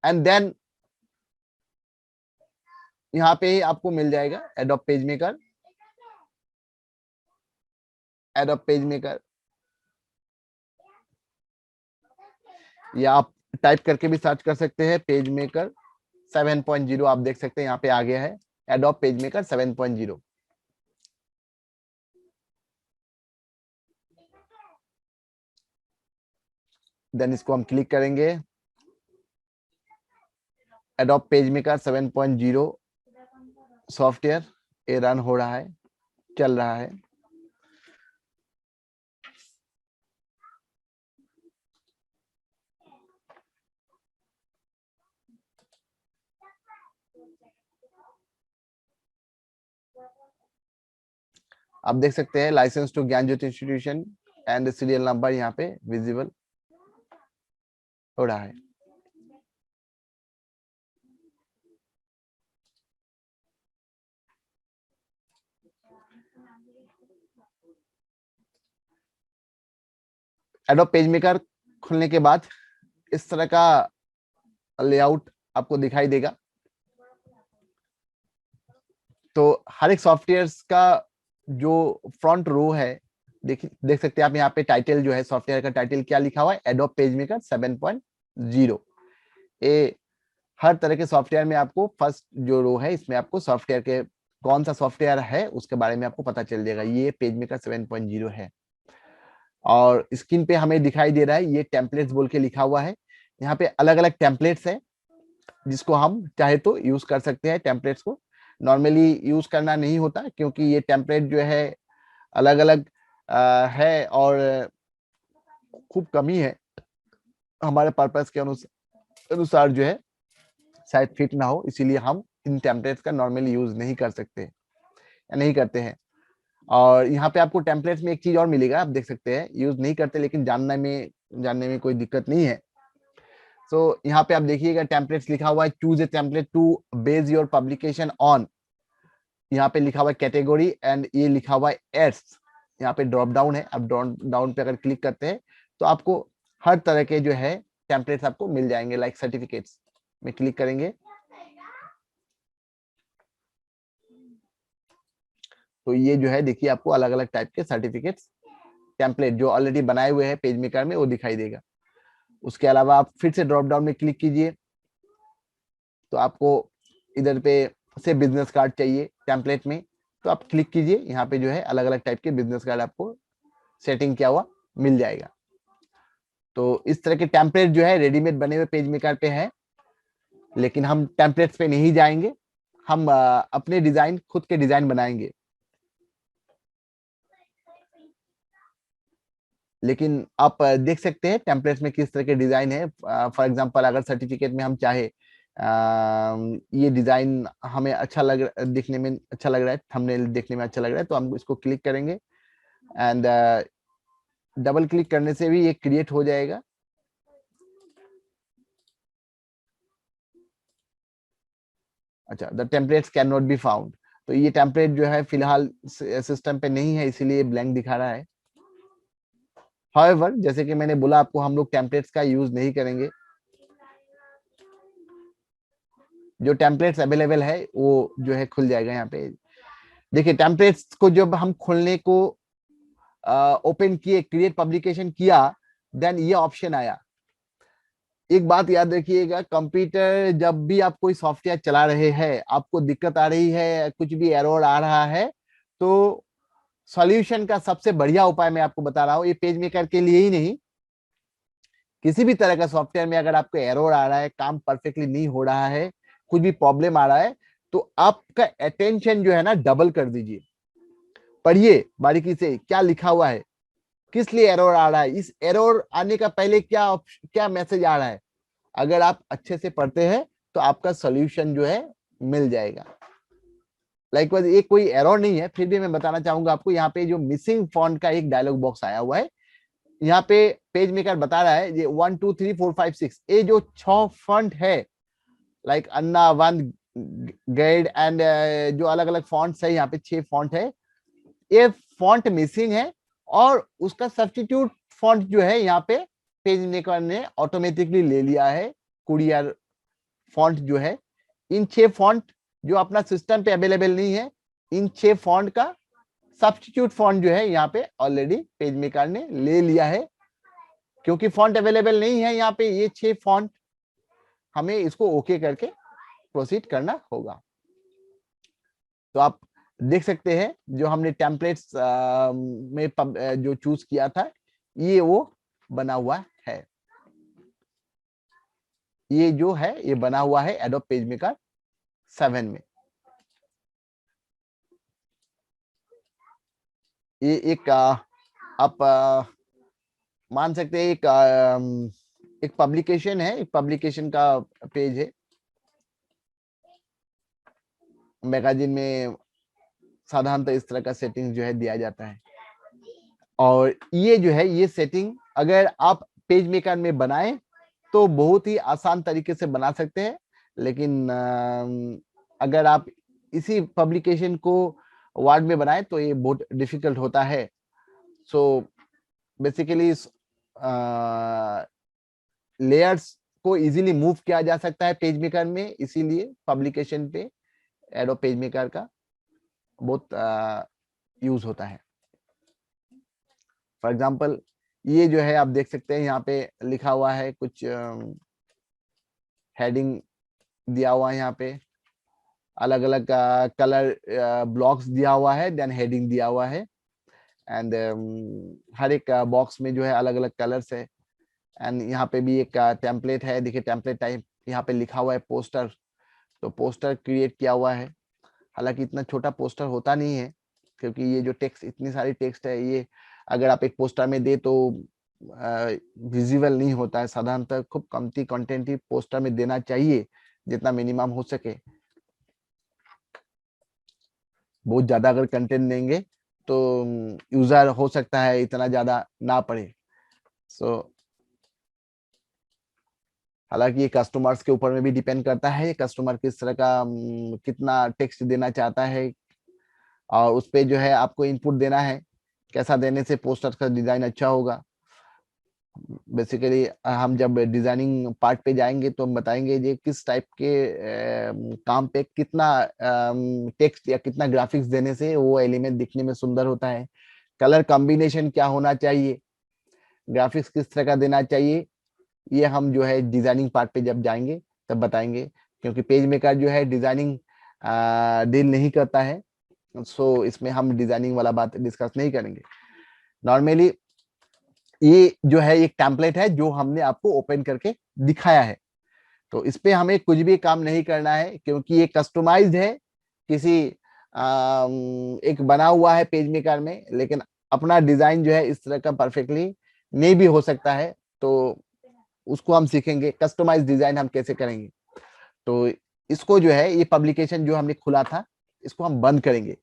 एंड देन यहाँ पे ही आपको मिल जाएगा adobe page maker. Adobe page maker या आप टाइप करके भी सर्च कर सकते हैं. पेज मेकर 7.0 आप देख सकते हैं यहाँ पे आ गया है, एडोब पेज मेकर 7.0. देन इसको हम क्लिक करेंगे. एडोब पेज मेकर 7.0 सॉफ्टवेयर ये रन हो रहा है, चल रहा है. आप देख सकते हैं लाइसेंस टू ज्ञान ज्योति इंस्टीट्यूशन एंड सीरियल नंबर यहाँ पे विजिबल हो रहा है. एडोब पेज मेकर खुलने के बाद इस तरह का लेआउट आपको दिखाई देगा. तो हर एक सॉफ्टवेयर का जो फ्रंट रो है, देख सकते हैं आप यहाँ पे टाइटल जो है सॉफ्टवेयर का टाइटल क्या लिखा हुआ है, एडोब पेज मेकर 7.0. ये हर तरह के सॉफ्टवेयर में आपको फर्स्ट जो रो है इसमें आपको सॉफ्टवेयर के कौन सा सॉफ्टवेयर है उसके बारे में आपको पता चल जाएगा. ये पेज मेकर 7.0 है और स्क्रीन पे हमें दिखाई दे रहा है ये टेम्पलेट्स बोल के लिखा हुआ है. यहाँ पे अलग अलग टेम्पलेट्स है जिसको हम चाहे तो यूज कर सकते हैं. टेम्पलेट्स को नॉर्मली यूज करना नहीं होता क्योंकि ये टेम्पलेट जो है अलग अलग है और खूब कमी है, हमारे पर्पस के अनुसार जो है शायद फिट ना हो, इसीलिए हम इन टेम्पलेट्स का नॉर्मली यूज नहीं कर सकते या नहीं करते हैं. और यहाँ पे आपको टेम्पलेट्स में एक चीज और मिलेगा, आप देख सकते हैं यूज नहीं करते लेकिन जानने में कोई दिक्कत नहीं है. तो यहाँ पे आप देखिएगा टेम्पलेट्स लिखा हुआ है, choose a template to base your publication on. यहाँ पे लिखा हुआ है कैटेगरी एंड ये लिखा हुआ है एड्स. यहाँ पे ड्रॉप डाउन है, आप ड्रॉप डाउन पे अगर क्लिक करते हैं तो आपको हर तरह के जो है टेम्पलेट्स आपको मिल जाएंगे। लाइक सर्टिफिकेट्स में क्लिक करेंगे तो ये जो है देखिए आपको अलग अलग टाइप के सर्टिफिकेट्स टेम्पलेट जो ऑलरेडी बनाए हुए हैं पेज मेकर में वो दिखाई देगा। उसके अलावा आप फिर से ड्रॉप डाउन में क्लिक कीजिए तो आपको इधर पे से बिजनेस कार्ड चाहिए टेम्पलेट में, तो आप क्लिक कीजिए, यहाँ पे जो है अलग अलग टाइप के बिजनेस कार्ड आपको सेटिंग किया हुआ मिल जाएगा। तो इस तरह के टेम्पलेट जो है रेडीमेड बने हुए पेज मेकर पे है, लेकिन हम टेम्पलेट्स पे नहीं जाएंगे, हम अपने डिजाइन खुद के डिजाइन बनाएंगे। लेकिन आप देख सकते हैं टेम्पलेट्स में किस तरह के डिजाइन है। फॉर एग्जांपल अगर सर्टिफिकेट में हम चाहे ये डिजाइन हमें अच्छा दिखने में अच्छा लग रहा है, थंबनेल देखने में अच्छा लग रहा है, तो हम इसको क्लिक करेंगे एंड डबल क्लिक करने से भी ये क्रिएट हो जाएगा। अच्छा, the templates can not be found, तो ये टेम्पलेट जो है फिलहाल सिस्टम पे नहीं है, इसीलिए ब्लैंक दिखा रहा है। हाउएवर जैसे कि मैंने बोला आपको, हम लोग टेम्पलेट्स का यूज नहीं करेंगे। जो टेम्पलेट्स अवेलेबल है वो जो है खुल जाएगा यहाँ पे। देखिए टेम्पलेट्स को जब हम खोलने को ओपन किए, क्रिएट पब्लिकेशन किया, देन ये ऑप्शन आया। एक बात याद रखिएगा, कंप्यूटर जब भी आप कोई सॉफ्टवेयर चला रहे हैं, आपको दिक्कत आ रही है, कुछ भी एरर आ रहा है, तो सॉल्यूशन का सबसे बढ़िया उपाय मैं आपको बता रहा हूँ, ये पेज मेकर के लिए ही नहीं, किसी भी तरह का सॉफ्टवेयर में अगर आपको एरर आ रहा है, काम परफेक्टली नहीं हो रहा है, कुछ भी प्रॉब्लम आ रहा है, तो आपका अटेंशन जो है ना डबल कर दीजिए। पढ़िए बारीकी से क्या लिखा हुआ है, किस लिए एरर आ रहा है, इस एरर आने का पहले क्या क्या मैसेज आ रहा है। अगर आप अच्छे से पढ़ते हैं तो आपका सोल्यूशन जो है मिल जाएगा। लाइकवाइज ये कोई एरर नहीं है, फिर भी मैं बताना चाहूंगा आपको, यहाँ पे जो मिसिंग फॉन्ट का एक डायलॉग बॉक्स आया हुआ है, यहाँ पे पेज मेकर बता रहा है ये 1 2 3 4 5 6 ये जो 6 फॉन्ट है, like Anna one guide and जो अलग अलग फॉन्ट्स है, यहाँ पे 6 फॉन्ट है, ये फॉन्ट मिसिंग है और उसका सब्स्टिट्यूट फॉन्ट जो है यहाँ पे पेज मेकर ने ऑटोमेटिकली ले लिया है, कुरियर फॉन्ट जो है। इन 6 फॉन्ट जो अपना सिस्टम पे अवेलेबल नहीं है, इन 6 फॉन्ट का सब्स्टिट्यूट फॉन्ट जो है यहाँ पे ऑलरेडी पेज मेकर ने ले लिया है। क्योंकि फॉन्ट अवेलेबल नहीं है यहाँ पे, ये 6 फॉन्ट, हमें इसको ओके करके प्रोसीड करना होगा। तो आप देख सकते हैं जो हमने टेम्पलेट्स में जो चूज किया था, ये वो बना हुआ है, ये जो है ये बना हुआ है एडोब पेज मेकर 7 में। ये एक आप मान सकते हैं एक पब्लिकेशन है, एक पब्लिकेशन का पेज है। मैगजीन में साधारणतः इस तरह का सेटिंग जो है दिया जाता है, और ये जो है ये सेटिंग अगर आप पेज मेकर में बनाएं तो बहुत ही आसान तरीके से बना सकते हैं, लेकिन अगर आप इसी पब्लिकेशन को वर्ड में बनाएं तो ये बहुत डिफिकल्ट होता है। सो बेसिकली लेयर्स को इजीली मूव किया जा सकता है पेज मेकर में, इसीलिए पब्लिकेशन पे एडोब पेज मेकर का बहुत यूज होता है। फॉर एग्जांपल ये जो है आप देख सकते हैं, यहाँ पे लिखा हुआ है कुछ हेडिंग दिया हुआ है, यहाँ पे अलग अलग कलर ब्लॉक्स दिया हुआ है, देन हेडिंग दिया हुआ है, एंड हर एक बॉक्स में जो है अलग अलग कलर्स है। एंड यहाँ पे भी एक टेम्पलेट है, देखिए टेम्पलेट टाइप यहाँ पे लिखा हुआ है पोस्टर, तो पोस्टर क्रिएट किया हुआ है। हालांकि इतना छोटा पोस्टर होता नहीं है, क्योंकि ये जो टेक्स्ट इतनी सारी टेक्स्ट है, ये अगर आप एक पोस्टर में दे तो विजिबल नहीं होता है। साधारणतः खूब कमती कंटेंट ही पोस्टर में देना चाहिए, जितना मिनिमम हो सके। बहुत ज्यादा अगर कंटेंट देंगे तो यूजर हो सकता है इतना ज्यादा ना पढ़े। सो हालांकि ये कस्टमर्स के ऊपर में भी डिपेंड करता है, कस्टमर किस तरह का कितना टेक्स्ट देना चाहता है, और उस पे जो है आपको इनपुट देना है, कैसा देने से पोस्टर का डिजाइन अच्छा होगा। बेसिकली हम जब डिजाइनिंग पार्ट पे जाएंगे तो हम बताएंगे ये किस टाइप के काम पे कितना टेक्स्ट या कितना ग्राफिक्स देने से वो एलिमेंट दिखने में सुंदर होता है, कलर कॉम्बिनेशन क्या होना चाहिए, ग्राफिक्स किस तरह का देना चाहिए, ये हम जो है डिजाइनिंग पार्ट पे जब जाएंगे तब बताएंगे। क्योंकि पेज मेकर जो है डिजाइनिंग डील नहीं करता है, सो इसमें हम डिजाइनिंग वाला बात डिस्कस नहीं करेंगे। नॉर्मली ये जो है एक टेम्पलेट है जो हमने आपको ओपन करके दिखाया है, तो इस पे हमें कुछ भी काम नहीं करना है क्योंकि ये कस्टमाइज्ड है किसी एक बना हुआ है पेज मेकर में, लेकिन अपना डिजाइन जो है इस तरह का परफेक्टली नहीं भी हो सकता है, तो उसको हम सीखेंगे कस्टमाइज डिजाइन हम कैसे करेंगे। तो इसको जो है ये पब्लिकेशन जो हमने खुला था इसको हम बंद करेंगे,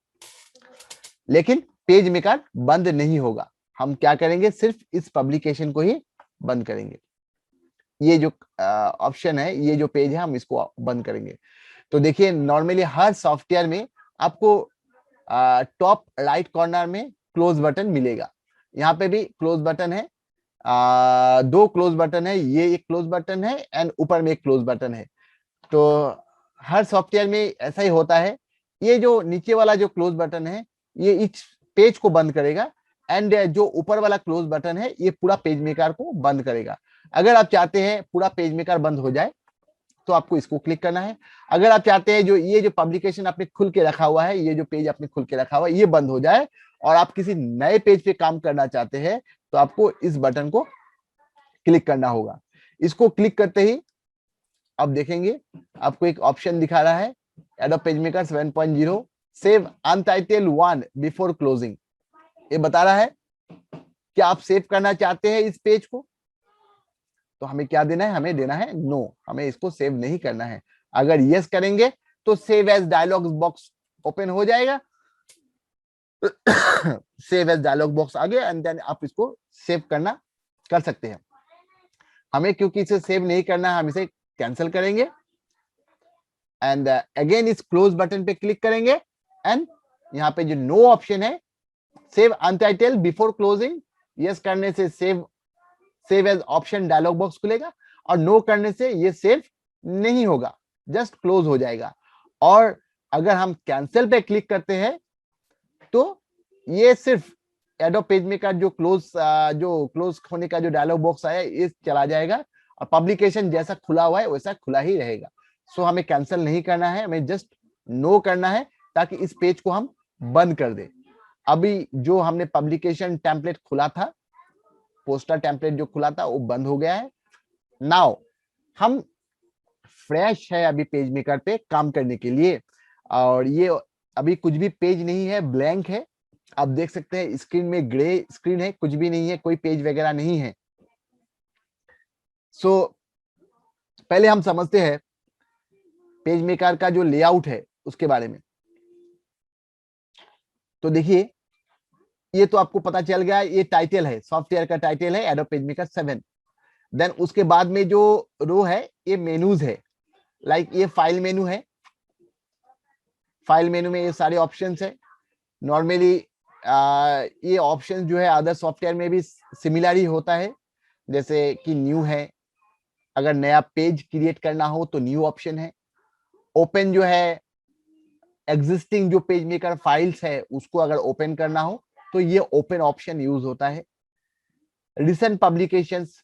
लेकिन पेज मेकर बंद नहीं होगा। हम क्या करेंगे, सिर्फ इस पब्लिकेशन को ही बंद करेंगे। ये जो ऑप्शन है, ये जो पेज है, हम इसको बंद करेंगे। तो देखिए नॉर्मली हर सॉफ्टवेयर में आपको टॉप राइट कॉर्नर में क्लोज बटन मिलेगा। यहाँ पे भी क्लोज बटन है, दो क्लोज बटन है, ये एक क्लोज बटन है एंड ऊपर में एक क्लोज बटन है। तो हर सॉफ्टवेयर में ऐसा ही होता है। ये जो नीचे वाला जो क्लोज बटन है ये इस पेज को बंद करेगा, एंड जो ऊपर वाला क्लोज बटन है ये पूरा पेज मेकर को बंद करेगा। अगर आप चाहते हैं पूरा पेज मेकर बंद हो जाए तो आपको इसको क्लिक करना है। अगर आप चाहते हैं जो ये जो पब्लिकेशन आपने खुल के रखा हुआ है, ये जो पेज आपने खुल के रखा हुआ है ये बंद हो जाए और आप किसी नए पेज पे काम करना चाहते हैं, तो आपको इस बटन को क्लिक करना होगा। इसको क्लिक करते ही अब देखेंगे आपको एक ऑप्शन दिखा रहा है, adobe PageMaker 7.0 save untitled one before closing. ये बता रहा है कि आप सेव करना चाहते हैं इस पेज को, तो हमें क्या देना है, हमें देना है नो, हमें इसको सेव नहीं करना है। अगर यस करेंगे तो save as dialog box open हो जाएगा, सेव एज डायलॉग बॉक्स आ गया एंड देन आप इसको सेव करना कर सकते हैं। हमें क्योंकि इसे सेव नहीं करना है, हम इसे कैंसिल करेंगे एंड अगेन इस क्लोज बटन पे क्लिक करेंगे एंड यहाँ पे जो नो ऑप्शन है save untitled before closing, yes करने से save as option dialog box खुलेगा और नो करने से ये सेव नहीं होगा, जस्ट क्लोज हो जाएगा। और अगर हम कैंसिल पे क्लिक करते हैं तो ये सिर्फ एडोब पेजमेकर जो क्लोज होने का जो डायलॉग बॉक्स आया ये चला जाएगा और पब्लिकेशन जैसा खुला हुआ है वैसा खुला ही रहेगा। सो हमें कैंसिल नहीं करना है, हमें जस्ट नो करना है ताकि इस पेज को हम बंद कर दें। अभी जो हमने पब्लिकेशन टेम्पलेट खुला था, पोस्टर टेम्पलेट जो खुला था वो बंद हो गया है। नाउ हम फ्रेश है अभी पेज मेकर पे काम करने के लिए, और ये अभी कुछ भी पेज नहीं है, ब्लैंक है। आप देख सकते हैं स्क्रीन में ग्रे स्क्रीन है, कुछ भी नहीं है, कोई पेज वगैरह नहीं है। सो पहले हम समझते हैं पेज मेकर का जो लेआउट है उसके बारे में। तो देखिए ये तो आपको पता चल गया, ये टाइटल है, सॉफ्टवेयर का टाइटल है एडोब पेजमेकर 7। देन उसके बाद में जो रो है ये मेनूज है, लाइक ये फाइल मेनू है, फाइल मेनू में ये सारे ऑप्शंस है। नॉर्मली ये ऑप्शन जो है अदर सॉफ्टवेयर में भी सिमिलर ही होता है, जैसे कि न्यू है, अगर नया पेज क्रिएट करना हो तो न्यू ऑप्शन है। ओपन जो है एग्जिस्टिंग जो पेज मेकर फाइल्स है उसको अगर ओपन करना हो तो ये ओपन ऑप्शन यूज होता है। रिसेंट पब्लिकेशंस,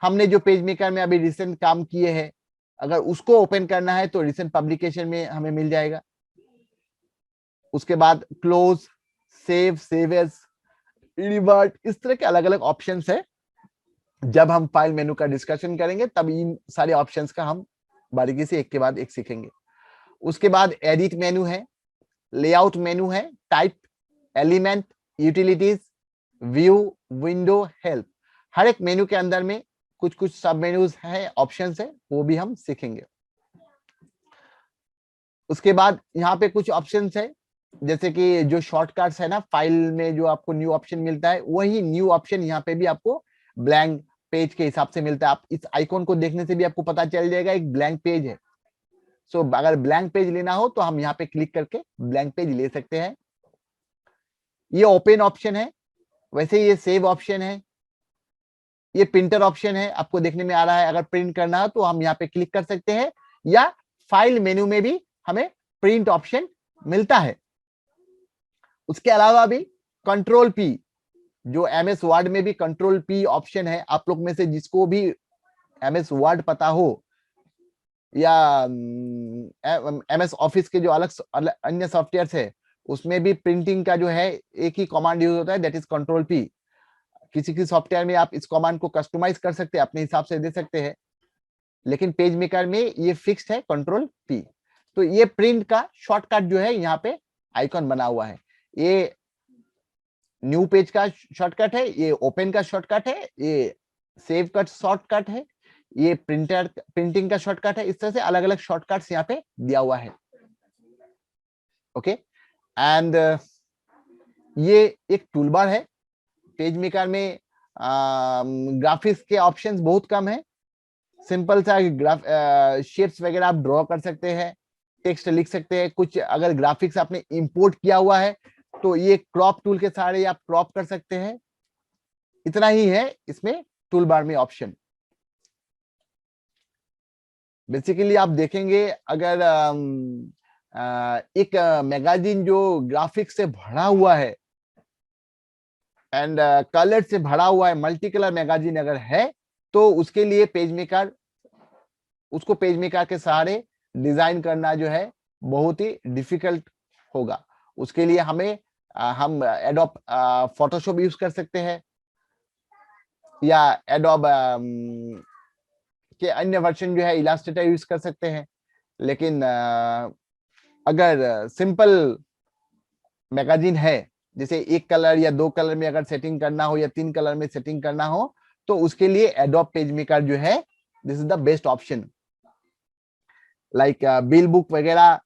हमने जो पेज मेकर में अभी रिसेंट काम किए हैं अगर उसको ओपन करना है तो रिसेंट पब्लिकेशन में हमें मिल जाएगा। उसके बाद close, save, save as, revert, इस तरह के अलग अलग ऑप्शंस है। जब हम फाइल मेनू का डिस्कशन करेंगे तब इन सारे ऑप्शंस का हम बारीकी से एक के बाद एक सीखेंगे। उसके बाद एडिट मेनू है, लेआउट मेनू है, type, element, utilities, view, window, help. हर एक मेनू के अंदर में कुछ कुछ सब मेन्यूज है, ऑप्शंस है, वो भी हम सीखेंगे। उसके बाद यहाँ पे कुछ ऑप्शंस है, जैसे कि जो शॉर्टकट्स है ना, फाइल में जो आपको न्यू ऑप्शन मिलता है वही न्यू ऑप्शन यहाँ पे भी आपको ब्लैंक पेज के हिसाब से मिलता है। आप इस आइकॉन को देखने से भी आपको पता चल जाएगा एक ब्लैंक पेज है। सो अगर ब्लैंक पेज लेना हो तो हम यहाँ पे क्लिक करके ब्लैंक पेज ले सकते हैं। ये ओपन ऑप्शन है, वैसे ये सेव ऑप्शन है, ये प्रिंटर ऑप्शन है, आपको देखने में आ रहा है। अगर प्रिंट करना है तो हम यहाँ पे क्लिक कर सकते हैं, या फाइल मेन्यू में भी हमें प्रिंट ऑप्शन मिलता है। उसके अलावा भी कंट्रोल पी, जो एमएस वर्ड में भी कंट्रोल पी ऑप्शन है, आप लोग में से जिसको भी एमएस वर्ड पता हो या एमएस ऑफिस के जो अलग अन्य सॉफ्टवेयर है, उसमें भी प्रिंटिंग का जो है एक ही कमांड यूज होता है, दैट इज कंट्रोल पी। किसी किसी सॉफ्टवेयर में आप इस कमांड को कस्टमाइज कर सकते हैं, अपने हिसाब से दे सकते हैं, लेकिन पेज मेकर में ये फिक्स्ड है कंट्रोल पी। तो ये प्रिंट का शॉर्टकट जो है यहाँ पे आइकॉन बना हुआ है। ये न्यू पेज का शॉर्टकट है, ये ओपन का शॉर्टकट है, ये सेव का शॉर्टकट है, ये प्रिंटिंग का शॉर्टकट है। इस तरह से अलग अलग शॉर्टकट्स यहाँ पे दिया हुआ है। ओके, एंड ये एक टूलबार है। पेज मेकर में ग्राफिक्स के ऑप्शंस बहुत कम है। सिंपल सा शेप्स वगैरह आप ड्रॉ कर सकते हैं, टेक्स्ट लिख सकते हैं। कुछ अगर ग्राफिक्स आपने इंपोर्ट किया हुआ है तो ये क्रॉप टूल के सहारे आप क्रॉप कर सकते हैं। इतना ही है इसमें टूल बार में ऑप्शन। बेसिकली आप देखेंगे, अगर एक मैगजीन जो ग्राफिक्स से भरा हुआ है एंड कलर से भरा हुआ है, मल्टी कलर मैगजीन अगर है, तो उसके लिए पेज मेकर, उसको पेज मेकर के सहारे डिजाइन करना जो है बहुत ही डिफिकल्ट होगा। उसके लिए हमें हम एडोब फोटोशॉप यूज कर सकते हैं, या एडोब के अन्य वर्जन जो है इलास्ट्रेटर यूज कर सकते हैं। लेकिन अगर सिंपल मैगजीन है, जैसे एक कलर या दो कलर में अगर सेटिंग करना हो या तीन कलर में सेटिंग करना हो, तो उसके लिए एडोब पेज मेकर जो है this is the best option. Like bill book वगैरह,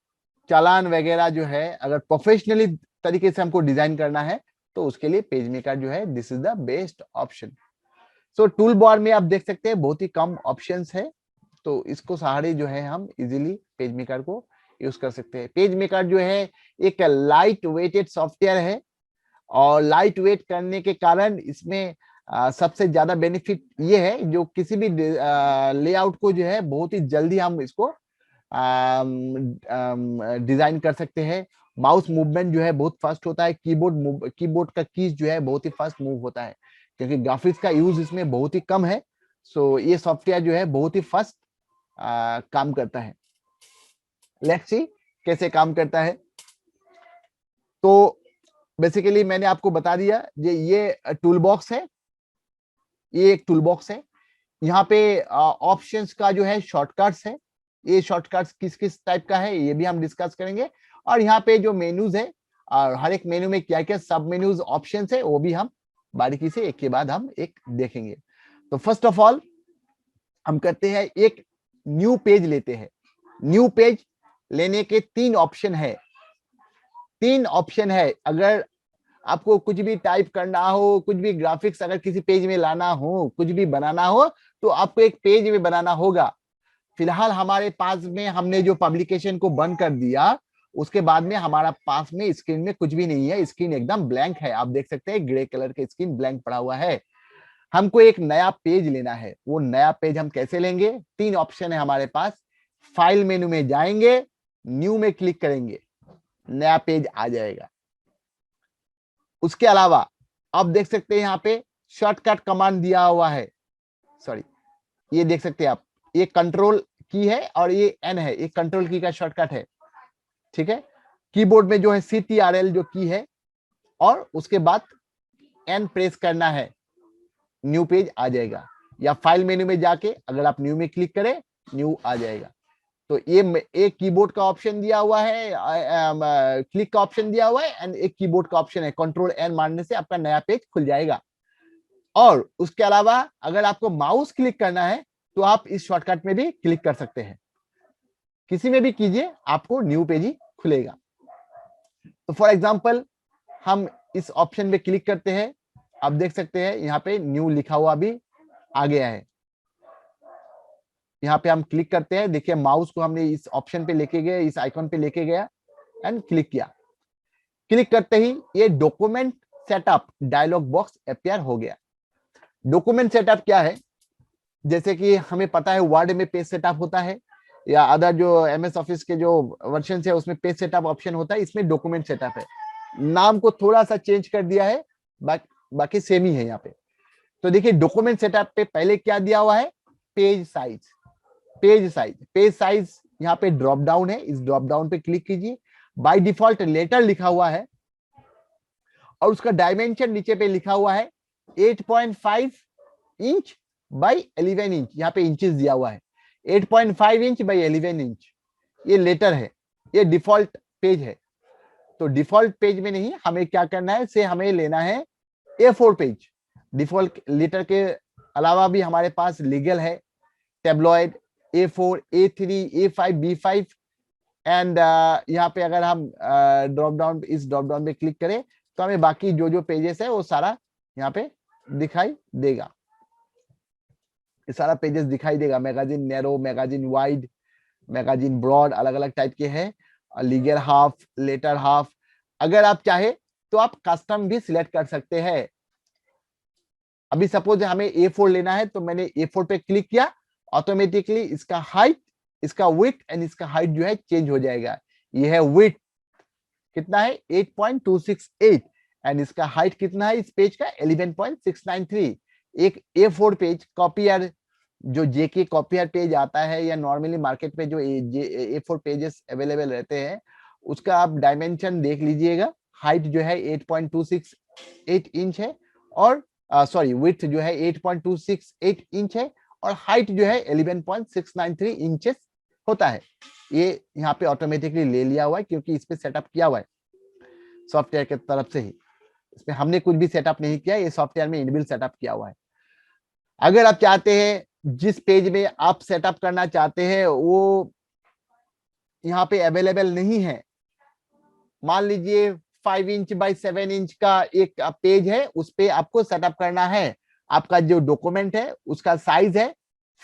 चालान वगैरह जो है, अगर प्रोफेशनली तरीके से हमको डिजाइन करना है तो उसके लिए पेज मेकर जो है this is the best option. So tool bar में आप देख सकते हैं बहुत ही कम ऑप्शंस है, तो इसको सहारे जो है हम इजीली पेज मेकर को यूज कर सकते हैं। पेज मेकर जो है एक लाइट वेटेड सॉफ्टवेयर है, और लाइट वेट करने के कारण इसमें सबसे ज्यादा बेनिफिट ये है, जो किसी भी लेआउट को जो है बहुत ही जल्दी हम इसको डिजाइन कर सकते हैं। माउस मूवमेंट जो है बहुत फास्ट होता है, कीबोर्ड का कीज जो है बहुत ही फास्ट मूव होता है, क्योंकि ग्राफिक्स का यूज इसमें बहुत ही कम है। सो ये सॉफ्टवेयर जो है बहुत ही फास्ट काम करता है। लेट्स सी कैसे काम करता है। तो बेसिकली मैंने आपको बता दिया, ये टूल बॉक्स है, ये एक टूल बॉक्स है। यहाँ पे ऑप्शंस का जो है शॉर्टकट्स है, ये शॉर्टकट्स किस किस टाइप का है ये भी हम डिस्कस करेंगे। और यहाँ पे जो मेन्यूज है, और हर एक मेन्यू में क्या क्या सब मेन्यूज ऑप्शंस है, वो भी हम बारीकी से एक के बाद हम एक देखेंगे। तो फर्स्ट ऑफ ऑल हम करते हैं, एक न्यू पेज लेते हैं। न्यू पेज लेने के तीन ऑप्शन है, तीन ऑप्शन है। अगर आपको कुछ भी टाइप करना हो, कुछ भी ग्राफिक्स अगर किसी पेज में लाना हो, कुछ भी बनाना हो, तो आपको एक पेज में बनाना होगा। फिलहाल हमारे पास में हमने जो पब्लिकेशन को बंद कर दिया, उसके बाद में हमारा पास में स्क्रीन में कुछ भी नहीं है, स्क्रीन एकदम ब्लैंक है। आप देख सकते हैं ग्रे कलर के स्क्रीन ब्लैंक पड़ा हुआ है। हमको एक नया पेज लेना है। वो नया पेज हम कैसे लेंगे? तीन ऑप्शन है हमारे पास। फाइल मेनू में जाएंगे, न्यू में क्लिक करेंगे, नया पेज आ जाएगा। उसके अलावा आप देख सकते हैं यहाँ पे शॉर्टकट कमांड दिया हुआ है, सॉरी, ये देख सकते हैं आप, ये कंट्रोल की है और ये एन है, ये कंट्रोल की का शॉर्टकट है। ठीक है, कीबोर्ड में जो है CTRL जो की है, और उसके बाद एन प्रेस करना है, न्यू पेज आ जाएगा। या फाइल मेन्यू में जाके अगर आप न्यू में क्लिक करें, न्यू आ जाएगा। तो ये एक कीबोर्ड का ऑप्शन दिया हुआ है, क्लिक का ऑप्शन दिया हुआ है, एंड एक कीबोर्ड का ऑप्शन है, कंट्रोल एन मारने से आपका नया पेज खुल जाएगा। और उसके अलावा अगर आपको माउस क्लिक करना है तो आप इस शॉर्टकट में भी क्लिक कर सकते हैं, किसी में भी कीजिए, आपको न्यू पेज ही खुलेगा। तो फॉर एग्जांपल हम इस ऑप्शन में क्लिक करते हैं, आप देख सकते हैं यहाँ पे न्यू लिखा हुआ भी आ गया है। यहाँ पे हम क्लिक करते हैं, देखिए माउस को हमने इस ऑप्शन पे लेके गए, इस आइकॉन पे लेके गया एंड क्लिक किया। क्लिक करते ही ये document setup dialog box appear हो गया। डॉक्यूमेंट सेटअप क्या है, जैसे कि हमें पता है वर्ड में पेज सेटअप होता है, या अदर जो एमएस ऑफिस के जो वर्जन है उसमें पेज सेटअप ऑप्शन होता है, इसमें डॉक्यूमेंट सेटअप है। नाम को थोड़ा सा चेंज कर दिया है, बाकी सेम ही है यहाँ पे। तो देखिए डॉक्यूमेंट सेटअप पे पहले क्या दिया हुआ है, पेज साइज। पेज साइज यहाँ पे ड्रॉप डाउन है, इस ड्रॉप डाउन पे क्लिक कीजिए। बाय डिफॉल्ट लेटर लिखा हुआ है और उसका डायमेंशन नीचे पे लिखा हुआ है 8.5 इंच बाई 11 इंच, यहाँ पे इंचेस दिया हुआ है 8.5 इंच बाई 11 इंच। ये लेटर है, ये डिफॉल्ट पेज है। तो डिफॉल्ट पेज में नहीं, हमें क्या करना है, से हमें लेना है A4 पेज। डिफॉल्ट लेटर के अलावा भी हमारे पास लीगल है, टेब्लॉइड, A4, A3, A5, B5 and यहाँ पे अगर हम ड्रॉप डाउन, इस ड्रॉप डाउन पे क्लिक करें तो हमें बाकी जो जो पेजेस है वो सारा यहाँ पे दिखाई देगा। ये सारा पेजेस दिखाई देगा, magazine narrow, magazine wide, magazine broad, अलग अलग टाइप के हैं, लीगल हाफ, लेटर हाफ। अगर आप चाहे तो आप कस्टम भी सिलेक्ट कर सकते हैं। अभी सपोज हमें A4 लेना है, तो मैंने A4 पे क्लिक किया, ऑटोमेटिकली इसका हाइट, इसका विड्थ एंड इसका हाइट जो है चेंज हो जाएगा। ये है विड्थ कितना है 8.268 एंड इसका हाइट कितना है इस पेज का 11.693। एक A4 पेज कॉपियर, जो जेके कॉपियर पेज आता है या नॉर्मली मार्केट में जो A4 पेजेस अवेलेबल रहते हैं, उसका आप डायमेंशन देख लीजिएगा। हाइट जो है 8.268 इंच है, और सॉरी विड्थ जो है 8.268 इंच है, और हाइट जो है 11.693 इंचेस होता है। ये यहाँ पे ऑटोमेटिकली ले लिया हुआ है क्योंकि इस पे सेटअप किया हुआ है सॉफ्टवेयर की तरफ से ही, इसमें हमने कुछ भी सेटअप नहीं किया, ये सॉफ्टवेयर में इनबिल्ट सेटअप किया हुआ है। अगर आप चाहते हैं जिस पेज में आप सेटअप करना चाहते हैं वो यहाँ पे अवेलेबल नहीं है, मान लीजिए 5 इंच बाई 7 इंच का एक पेज है, उस पे आपको सेटअप करना है, आपका जो डॉक्यूमेंट है उसका साइज है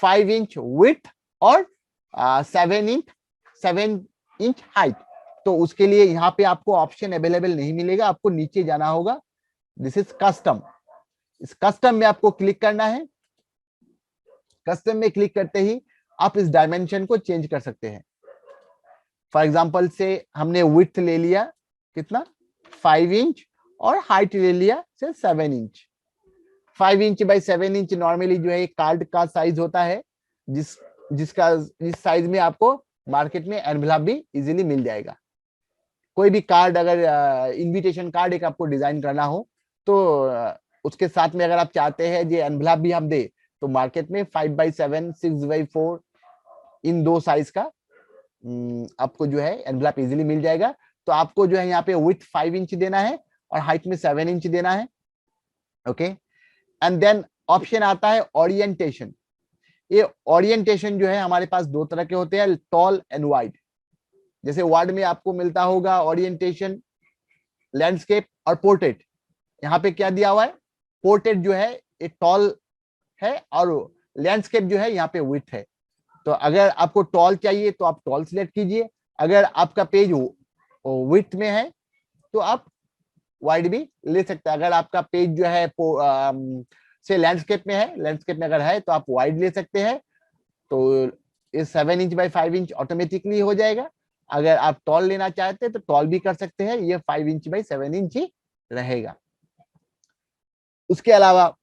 5 इंच विड्थ और 7 इंच हाइट, तो उसके लिए यहाँ पे आपको ऑप्शन अवेलेबल नहीं मिलेगा, आपको नीचे जाना होगा। दिस इज कस्टम, इस कस्टम में आपको क्लिक करना है। कस्टम में क्लिक करते ही आप इस डायमेंशन को चेंज कर सकते हैं। फॉर एग्जांपल से हमने विड्थ ले लिया कितना 5 इंच और हाइट ले लिया से 7 inch. 5 inch by 7 inch normally जो है कार्ड का साइज होता है, जिस साइज में आपको मार्केट में एनवेलप भी इजीली मिल जाएगा। कोई भी कार्ड अगर इनविटेशन कार्ड एक आपको डिजाइन करना हो तो उसके साथ में अगर आप चाहते हैं ये एनवेलप भी हम दे, तो मार्केट में 5/7, 6/4 इन दो साइज का आपको जो है एनवेलप इजीली मिल जाएगा। तो आपको जो है यहाँ पे विड्थ 5 इंच देना है और हाइट में 7 इंच देना है। ओके, एंड देन ऑप्शन आता है ओरिएंटेशन। ये ओरिएंटेशन जो है हमारे पास दो तरह के होते हैं, टॉल एंड वाइड। जैसे वर्ड में आपको मिलता होगा ओरिएंटेशन, लैंडस्केप और पोर्ट्रेट। यहाँ पे क्या दिया हुआ है, पोर्ट्रेट जो है एक टॉल है और लैंडस्केप जो है यहाँ पे विड्थ है। तो अगर आपको टॉल चाहिए तो आप टॉल सिलेक्ट कीजिए, अगर आपका पेज विड्थ में है तो आप वाइड भी ले सकते हैं। अगर आपका पेज जो है से लैंडस्केप में है, लैंडस्केप में अगर है तो आप वाइड ले सकते हैं, तो ये 7 इंच बाई 5 इंच ऑटोमेटिकली हो जाएगा। अगर आप टॉल लेना चाहते हैं तो टॉल भी कर सकते हैं, ये 5 इंच बाई 7 इंच ही रहेगा। उसके अलावा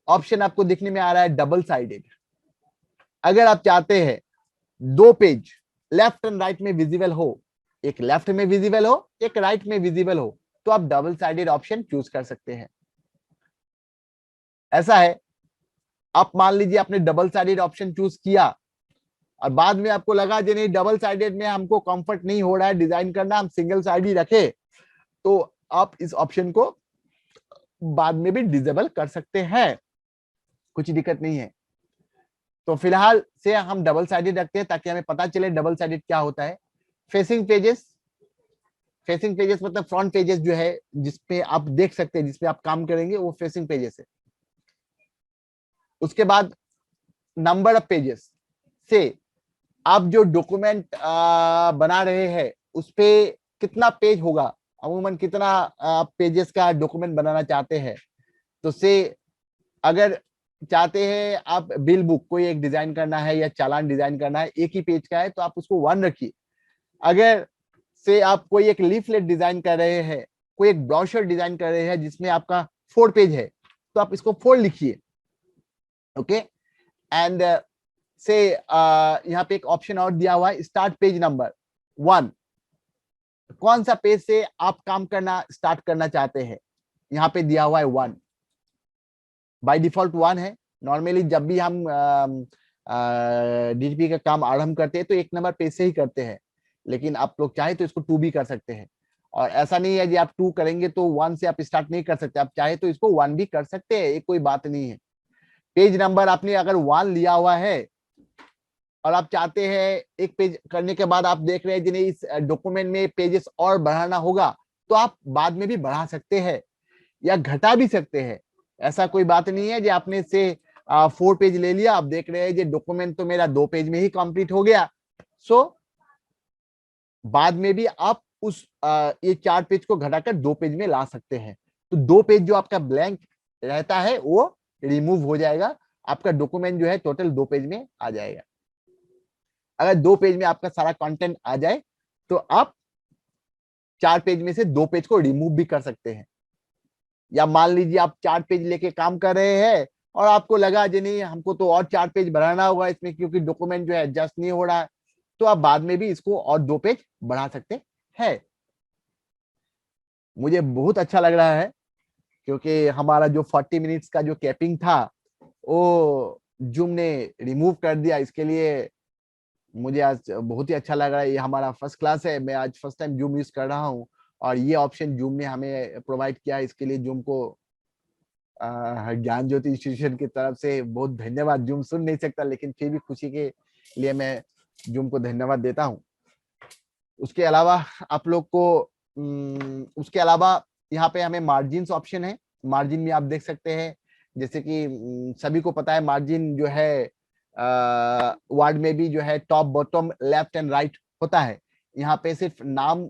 ऑप्शन आपको दिखने में आ रहा है डबल साइडेड। अगर आप चाहते हैं दो पेज लेफ्ट एंड राइट में विजिबल हो, एक लेफ्ट में विजिबल हो एक राइट में विजिबल हो, तो आप डबल साइडेड ऑप्शन चूज कर सकते हैं। ऐसा है, आप मान लीजिए आपने डबल साइडेड ऑप्शन चूज किया और बाद में आपको लगा कि नहीं डबल साइडेड में हमको कंफर्ट नहीं हो रहा है डिजाइन करना, हम सिंगल साइड ही रखे, तो आप इस ऑप्शन को बाद में भी डिसेबल कर सकते हैं, कुछ दिक्कत नहीं है। तो फिलहाल से हम डबल साइडेड रखते हैं ताकि हमें पता चले डबल साइडेड क्या होता है। फेसिंग पेजेस, फेसिंग पेजेस मतलब फ्रंट पेजेस जो है जिसपे आप देख सकते हैं, जिसपे आप काम करेंगे, वो फेसिंग पेजेस है। उसके बाद नंबर ऑफ पेजेस से आप जो डॉक्यूमेंट बना रहे हैं उस पे कितना पेज होगा, अमूमन कितना पेजेस का डॉक्यूमेंट बनाना चाहते हैं, तो से अगर चाहते हैं आप बिल बुक कोई एक डिजाइन करना है या चालान डिजाइन करना है, एक ही पेज का है तो आप उसको 1 रखिए। अगर से आप कोई एक लीफलेट डिजाइन कर रहे हैं, कोई एक ब्रोशर डिजाइन कर रहे हैं जिसमें आपका 4 पेज है, तो आप इसको 4 लिखिए। ओके, एंड से यहाँ पे एक ऑप्शन और दिया हुआ है, स्टार्ट पेज नंबर 1। कौन सा पेज से आप काम करना स्टार्ट करना चाहते हैं, यहाँ पे दिया हुआ है 1। बाय डिफॉल्ट 1 है। नॉर्मली जब भी हम डीटीपी का काम आरंभ करते हैं तो 1 नंबर पेज से ही करते हैं, लेकिन आप लोग चाहे तो इसको 2 भी कर सकते हैं। और ऐसा नहीं है कि आप 2 करेंगे तो 1 से आप स्टार्ट नहीं कर सकते, आप चाहे तो इसको 1 भी कर सकते हैं, ये कोई बात नहीं है। पेज नंबर आपने अगर 1 लिया हुआ है और आप चाहते हैं एक पेज करने के बाद आप देख रहे हैं जिन्हें इस डॉक्यूमेंट में पेजेस और बढ़ाना होगा, तो आप बाद में भी बढ़ा सकते हैं या घटा भी सकते हैं। ऐसा कोई बात नहीं है कि आपने से 4 पेज ले लिया, आप देख रहे हैं ये डॉक्यूमेंट तो मेरा 2 पेज में ही कंप्लीट हो गया, सो बाद में भी आप उस ये 4 पेज को घटाकर 2 पेज में ला सकते हैं। तो 2 पेज जो आपका ब्लैंक रहता है वो रिमूव हो जाएगा, आपका डॉक्यूमेंट जो है टोटल 2 पेज में आ जाएगा। अगर 2 पेज में आपका सारा कंटेंट आ जाए तो आप 4 पेज में से 2 पेज को रिमूव भी कर सकते हैं। या मान लीजिए आप 4 पेज लेके काम कर रहे हैं और आपको लगा जी नहीं हमको तो और 4 पेज बढ़ाना होगा इसमें क्योंकि डॉक्यूमेंट जो है एडजस्ट नहीं हो रहा है, तो आप बाद में भी इसको और 2 पेज बढ़ा सकते हैं। मुझे बहुत अच्छा लग रहा है क्योंकि हमारा जो 40 मिनट्स का जो कैपिंग था वो जूम ने रिमूव कर दिया। इसके लिए मुझे आज बहुत ही अच्छा लग रहा है। ये हमारा फर्स्ट क्लास है, मैं आज फर्स्ट टाइम जूम यूज कर रहा हूँ और ये ऑप्शन जूम ने हमें प्रोवाइड किया। इसके लिए जूम को ज्ञान ज्योति इंस्टीट्यूशन की तरफ से बहुत धन्यवाद। जूम सुन नहीं सकता लेकिन फिर भी खुशी के लिए मैं जूम को धन्यवाद देता हूँ। उसके अलावा आप लोग को उसके अलावा यहाँ पे हमें मार्जिन ऑप्शन है। मार्जिन में आप देख सकते हैं जैसे कि सभी को पता है मार्जिन जो है वर्ड में भी जो है top bottom left and right होता है। यहाँ पे सिर्फ नाम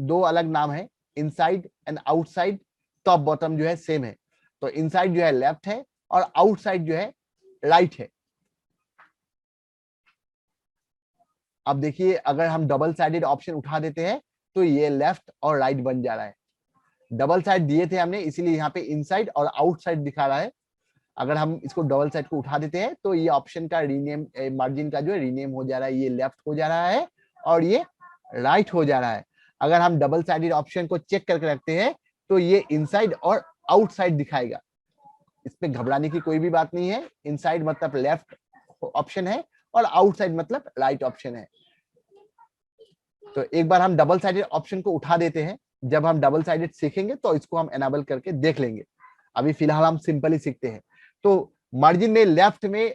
2 अलग नाम है, inside and outside. Top bottom जो है सेम है, तो इनसाइड जो है लेफ्ट है और आउटसाइड जो है राइट है। अब देखिए अगर हम डबल साइडेड ऑप्शन उठा देते हैं तो ये लेफ्ट और राइट बन जा रहा है। डबल साइड दिए थे हमने इसीलिए यहाँ पे इनसाइड और आउटसाइड दिखा रहा है। अगर हम इसको डबल साइड को उठा देते हैं तो ये ऑप्शन का रीनेम मार्जिन का जो है रीनेम हो जा रहा है, ये लेफ्ट हो जा रहा है और ये राइट हो जा रहा है। अगर हम डबल साइडेड ऑप्शन को चेक करके रखते हैं तो ये इनसाइड और आउटसाइड दिखाएगा। इसमें घबराने की कोई भी बात नहीं है। इनसाइड मतलब लेफ्ट ऑप्शन है और आउटसाइड मतलब राइट ऑप्शन है। तो एक बार हम डबल साइडेड ऑप्शन को उठा देते हैं, जब हम डबल साइडेड सीखेंगे तो इसको हम एनेबल करके देख लेंगे। अभी फिलहाल हम सिंपल ही सीखते हैं। तो मार्जिन में लेफ्ट में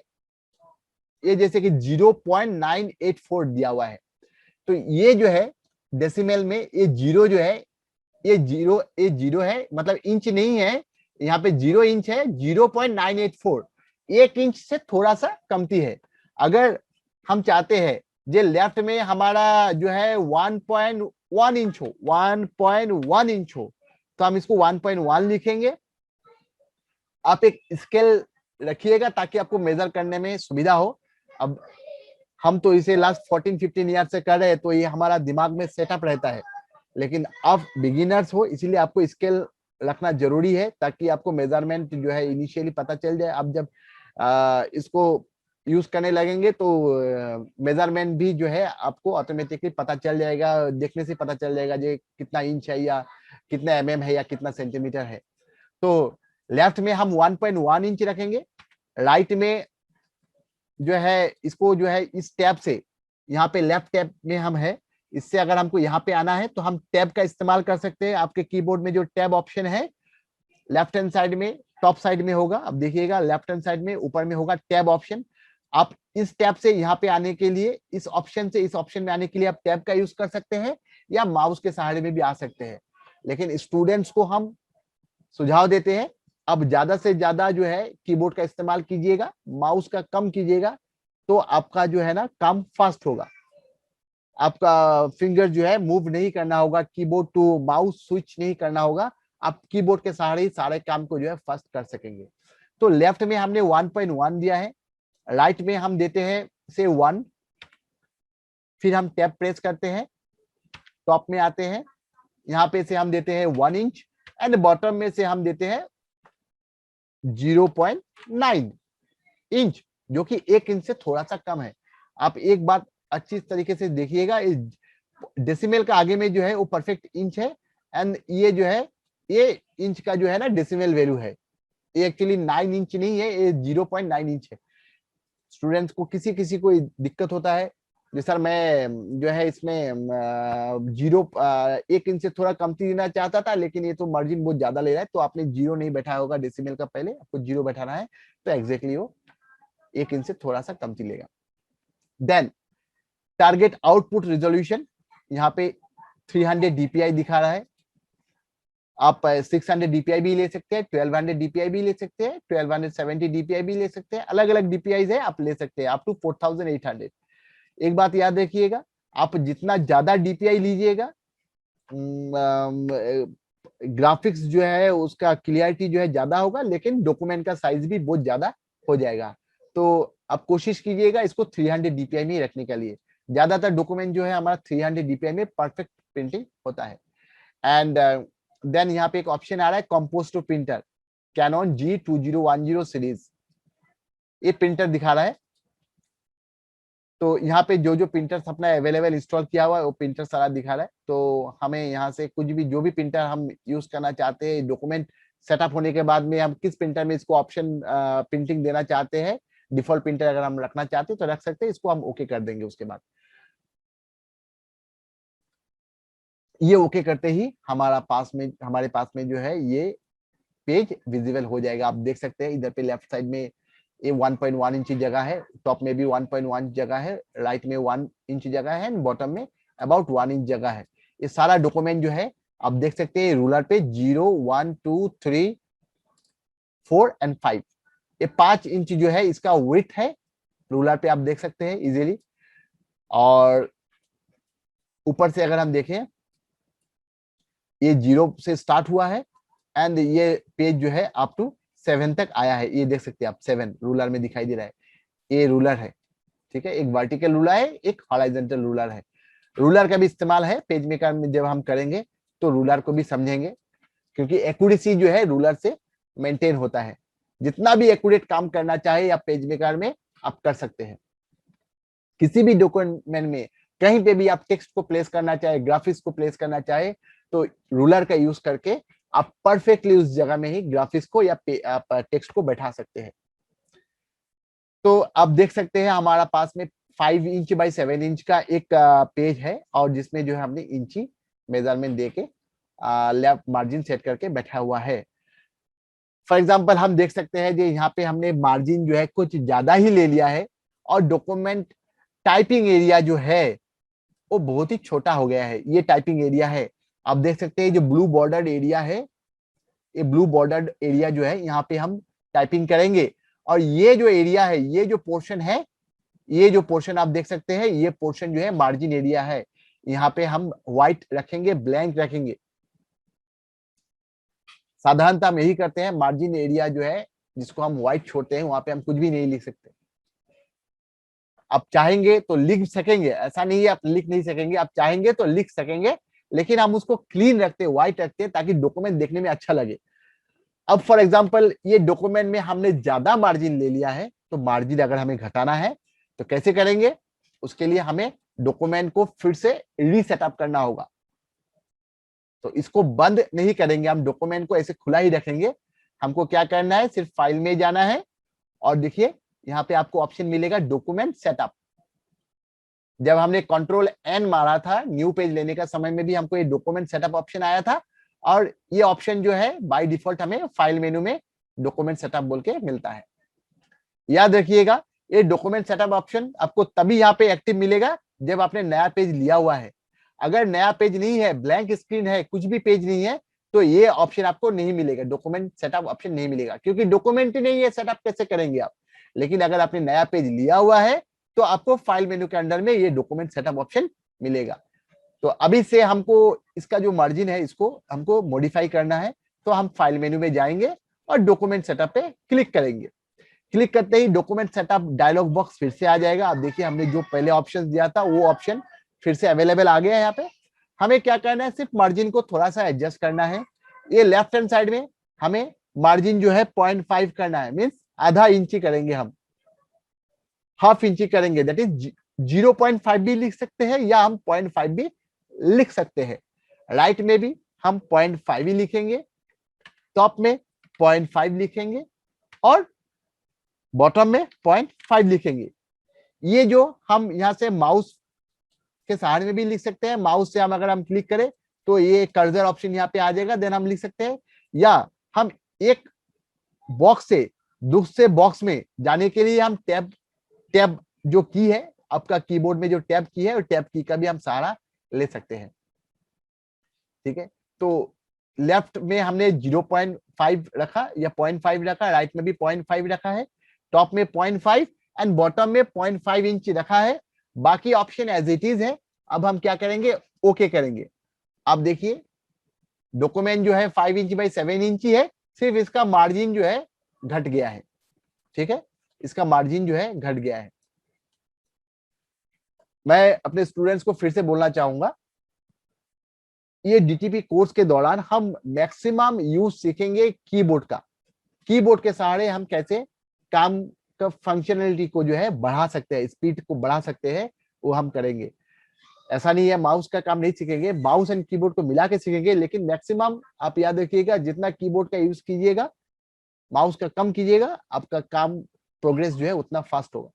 ये जैसे कि 0.984 दिया हुआ है, तो ये जो है डेसिमल में ये जीरो जो है ये जीरो है, मतलब इंच नहीं है। यहाँ पे 0 इंच है, 0.984 1 इंच से थोड़ा सा कमती है। अगर हम चाहते हैं जे लेफ्ट में हमारा जो है 1.1 इंच हो, 1.1 इंच हो, तो हम इसको 1.1 लिखेंगे। आप एक स्केल रखिएगा ताकि आपको मेजर करने में सुविधा हो। अब हम तो इसे लास्ट 14-15 ईयर से कर रहे हैं तो ये हमारा दिमाग में सेटअप रहता है, लेकिन आप बिगिनर्स हो इसीलिए आपको स्केल रखना जरूरी है ताकि आपको मेजरमेंट जो है इनिशियली पता चल जाए। अब जब इसको यूज करने लगेंगे तो मेजरमेंट भी जो है आपको ऑटोमेटिकली पता चल जाएगा, देखने से पता चल जाएगा जो कितना इंच है या कितना एमएम है या कितना सेंटीमीटर है। तो लेफ्ट में हम 1.1 इंच रखेंगे, राइट में जो है इसको जो है इस टैब से, यहाँ पे लेफ्ट टैब में हम है, इससे अगर हमको यहाँ पे आना है तो हम टैब का इस्तेमाल कर सकते हैं। आपके कीबोर्ड में जो टैब ऑप्शन है लेफ्ट हैंड साइड में टॉप साइड में होगा, अब देखिएगा लेफ्ट हैंड साइड में ऊपर में होगा टैब ऑप्शन। आप इस टैब से यहाँ पे आने के लिए, इस ऑप्शन से इस ऑप्शन में आने के लिए आप टैब का यूज कर सकते हैं या माउस के सहारे में भी आ सकते हैं। लेकिन स्टूडेंट्स को हम सुझाव देते हैं अब ज्यादा से ज्यादा जो है कीबोर्ड का इस्तेमाल कीजिएगा, माउस का कम कीजिएगा, तो आपका जो है ना काम फास्ट होगा। आपका फिंगर जो है मूव नहीं करना होगा, कीबोर्ड टू माउस स्विच नहीं करना होगा, आप कीबोर्ड के सहारे ही सारे काम को जो है फास्ट कर सकेंगे। तो लेफ्ट में हमने 1.1 दिया है, राइट में हम देते हैं से 1, फिर हम टैब प्रेस करते हैं, टॉप में आते हैं, यहाँ पे से हम देते हैं 1 इंच एंड बॉटम में से हम देते हैं 0.9 इंच, जो कि 1 इंच से थोड़ा सा कम है। आप एक बात अच्छी तरीके से देखिएगा, इस डेसिमल का आगे में जो है वो परफेक्ट इंच है, एंड ये जो है ये इंच का जो है ना डेसिमल वैल्यू है, ये एक्चुअली 9 इंच नहीं है, ये 0.9 इंच है। स्टूडेंट्स को किसी किसी को दिक्कत होता है जी सर, मैं जो है इसमें 1 इंच से थोड़ा कमती देना चाहता था, लेकिन ये तो मार्जिन बहुत ज्यादा ले रहा है, तो आपने 0 नहीं बैठाया होगा डेसिमल का, पहले आपको 0 बैठाना है, तो एग्जैक्टली वो 1 इंच से थोड़ा सा कमती लेगा। देन टारगेट आउटपुट रिजोल्यूशन, यहाँ पे 300 DPI दिखा रहा है, आप 600 DPI भी ले सकते हैं, 1200 DPI भी ले सकते हैं, 1270 DPI भी ले सकते हैं, अलग अलग DPI है, आप ले सकते हैं अप टू 4800। एक बात याद रखिएगा, आप जितना ज्यादा DPI लीजिएगा, ग्राफिक्स जो है उसका क्लियरिटी जो है ज्यादा होगा, लेकिन डॉक्यूमेंट का साइज भी बहुत ज्यादा हो जाएगा। तो आप कोशिश कीजिएगा इसको 300 DPI में रखने के लिए, ज्यादातर डॉक्यूमेंट जो है हमारा 300 DPI में परफेक्ट प्रिंटिंग होता है। एंड देन यहाँ पे एक ऑप्शन आ रहा है compose to printer, Canon G2010 series, ये प्रिंटर दिखा रहा है। तो यहाँ पे जो जो प्रिंटर्स अपना अवेलेबल इंस्टॉल किया हुआ है वो प्रिंटर सारा दिखा रहा है, तो हमें यहाँ से कुछ भी जो भी प्रिंटर हम यूज करना चाहते हैं, डॉक्यूमेंट सेटअप होने के बाद में हम किस प्रिंटर में इसको ऑप्शन प्रिंटिंग देना चाहते हैं, डिफॉल्ट प्रिंटर अगर हम रखना चाहते हैं तो रख सकते हैं, इसको हम ओके कर देंगे। उसके बाद ये ओके करते ही हमारे पास में जो है ये पेज विजिबल हो जाएगा। आप देख सकते हैं इधर पे लेफ्ट साइड में ये 1.1 इंच जगह है, टॉप में भी 1.1 जगह है, राइट में 1 इंच जगह है, बॉटम में अबाउट 1 इंच जगह है। ये सारा डॉक्यूमेंट जो है आप देख सकते हैं रूलर पे 0, 1, 2, 3, 4 एंड 5, ये 5 इंच जो है इसका विड्थ है रूलर पे, आप देख सकते हैं इजीली। और ऊपर से अगर हम देखें ये 0 से स्टार्ट हुआ है एंड ये पेज जो है अप टू 7 तक आया है, ये देख सकते हैं आप 7 रूलर में दिखाई दे रहा है, ये रूलर है, ठीक है। एक वर्टिकल रूलर है, एक हॉरिजॉन्टल रूलर है। रूलर का भी इस्तेमाल है पेज मेकर में, जब हम करेंगे तो रूलर को भी समझेंगे, क्योंकि एक्यूरेसी जो है रूलर से मेंटेन होता है। जितना भी एक्यूरेट काम करना चाहे आप पेज मेकर में आप कर सकते हैं। किसी भी डॉक्यूमेंट में कहीं पे भी आप टेक्स्ट को प्लेस करना चाहे, ग्राफिक्स को प्लेस करना चाहे, तो रूलर का यूज करके आप परफेक्टली उस जगह में ही ग्राफिक्स को या आप टेक्स्ट को बैठा सकते हैं। तो आप देख सकते हैं हमारा पास में 5 इंच बाई 7 इंच का एक पेज है, और जिसमें जो है हमने इंची मेजरमेंट देके लेफ्ट मार्जिन सेट करके बैठा हुआ है। फॉर एग्जांपल हम देख सकते हैं जो यहाँ पे हमने मार्जिन जो है कुछ ज्यादा ही ले लिया है, और डॉक्यूमेंट टाइपिंग एरिया जो है वो बहुत ही छोटा हो गया है। ये टाइपिंग एरिया है, आप देख सकते हैं जो ब्लू बॉर्डर एरिया है, ये ब्लू बॉर्डर एरिया जो है यहाँ पे हम टाइपिंग करेंगे, और ये जो एरिया है, ये जो पोर्शन है, ये जो पोर्शन आप देख सकते हैं, ये पोर्शन जो है मार्जिन एरिया है। यहाँ पे हम व्हाइट रखेंगे, ब्लैंक रखेंगे। साधारणतः हम यही करते हैं, मार्जिन एरिया जो है जिसको हम व्हाइट छोड़ते हैं, वहां पे हम कुछ भी नहीं लिख सकते। आप चाहेंगे तो लिख सकेंगे, ऐसा नहीं है आप लिख नहीं सकेंगे, आप चाहेंगे तो लिख सकेंगे, लेकिन हम उसको क्लीन रखते हैं, व्हाइट रखते हैं, ताकि डॉक्यूमेंट देखने में अच्छा लगे। अब फॉर एग्जांपल ये डॉक्यूमेंट में हमने ज्यादा मार्जिन ले लिया है, तो मार्जिन अगर हमें घटाना है तो कैसे करेंगे? उसके लिए हमें डॉक्यूमेंट को फिर से रीसेटअप करना होगा। तो इसको बंद नहीं करेंगे, हम डॉक्यूमेंट को ऐसे खुला ही रखेंगे। हमको क्या करना है, सिर्फ फाइल में जाना है, और देखिए यहाँ पे आपको ऑप्शन मिलेगा डॉक्यूमेंट सेटअप। जब हमने कंट्रोल N मारा था न्यू पेज लेने का समय में भी हमको ये डॉक्यूमेंट सेटअप ऑप्शन आया था, और ये ऑप्शन जो है बाय डिफॉल्ट हमें फाइल मेनू में डॉक्यूमेंट सेटअप बोल के मिलता है। याद रखिएगा ये डॉक्यूमेंट सेटअप ऑप्शन आपको तभी यहाँ पे एक्टिव मिलेगा जब आपने नया पेज लिया हुआ है। अगर नया पेज नहीं है, ब्लैंक स्क्रीन है, कुछ भी पेज नहीं है, तो ये ऑप्शन आपको नहीं मिलेगा, डॉक्यूमेंट सेटअप ऑप्शन नहीं मिलेगा, क्योंकि डॉक्यूमेंट ही नहीं है, सेटअप कैसे करेंगे आप। लेकिन अगर आपने नया पेज लिया हुआ है तो आपको फाइल मेनू के अंदर में ये डॉक्यूमेंट सेटअप ऑप्शन मिलेगा। तो अभी से हमको इसका जो मार्जिन है इसको हमको मॉडिफाई करना है, तो हम फाइल मेनू में जाएंगे और डॉक्यूमेंट सेटअप पे क्लिक करेंगे। क्लिक करते ही डॉक्यूमेंट सेटअप डायलॉग बॉक्स फिर से आ जाएगा। आप देखिए हमने जो पहले ऑप्शन दिया था वो ऑप्शन फिर से अवेलेबल आ गया है। यहाँ पे हमें क्या करना है, सिर्फ मार्जिन को थोड़ा सा एडजस्ट करना है। ये लेफ्ट हैंड साइड में हमें मार्जिन जो है 0.5 करना है, मीन्स आधा इंची करेंगे, हम हाफ इंची करेंगे, दैट इज 0.5 भी लिख सकते हैं या हम 0.5 भी लिख सकते हैं। राइट में भी हम 0.5 ही लिखेंगे, टॉप में 0.5 लिखेंगे और बॉटम में 0.5 लिखेंगे। ये जो हम यहाँ से माउस के सहारे में भी लिख सकते हैं, माउस से हम अगर हम क्लिक करें तो ये कर्सर ऑप्शन यहाँ पे आ जाएगा, देन हम लिख सकते हैं। या हम एक बॉक्स से दूसरे बॉक्स में जाने के लिए हम टैब जो की है आपका कीबोर्ड में, जो टैब की है, और टैब की का भी हम सहारा ले सकते हैं। ठीक है, तो लेफ्ट में हमने 0.5 रखा या 0.5 रखा, राइट में भी 0.5 रखा है, टॉप में 0.5 एंड बॉटम में 0.5 इंच रखा है। बाकी ऑप्शन एज इट इज है। अब हम क्या करेंगे, ओके करेंगे। अब देखिए डॉक्यूमेंट जो है 5 इंच बाई 7 इंच है, सिर्फ इसका मार्जिन जो है घट गया है। ठीक है, इसका मार्जिन जो है घट गया है। मैं अपने स्टूडेंट्स को फिर से बोलना चाहूंगा, ये डीटीपी कोर्स के दौरान हम मैक्सिमम यूज सीखेंगे कीबोर्ड का। कीबोर्ड के सहारे हम कैसे काम का फंक्शनलिटी को जो है बढ़ा सकते हैं, स्पीड को बढ़ा सकते हैं, वो हम करेंगे। ऐसा नहीं है माउस का काम नहीं सीखेंगे, माउस एंड कीबोर्ड को मिला के सीखेंगे, लेकिन मैक्सिमम आप याद रखिएगा जितना कीबोर्ड का यूज कीजिएगा, माउस का कम कीजिएगा, आपका काम प्रोग्रेस जो है उतना फास्ट होगा।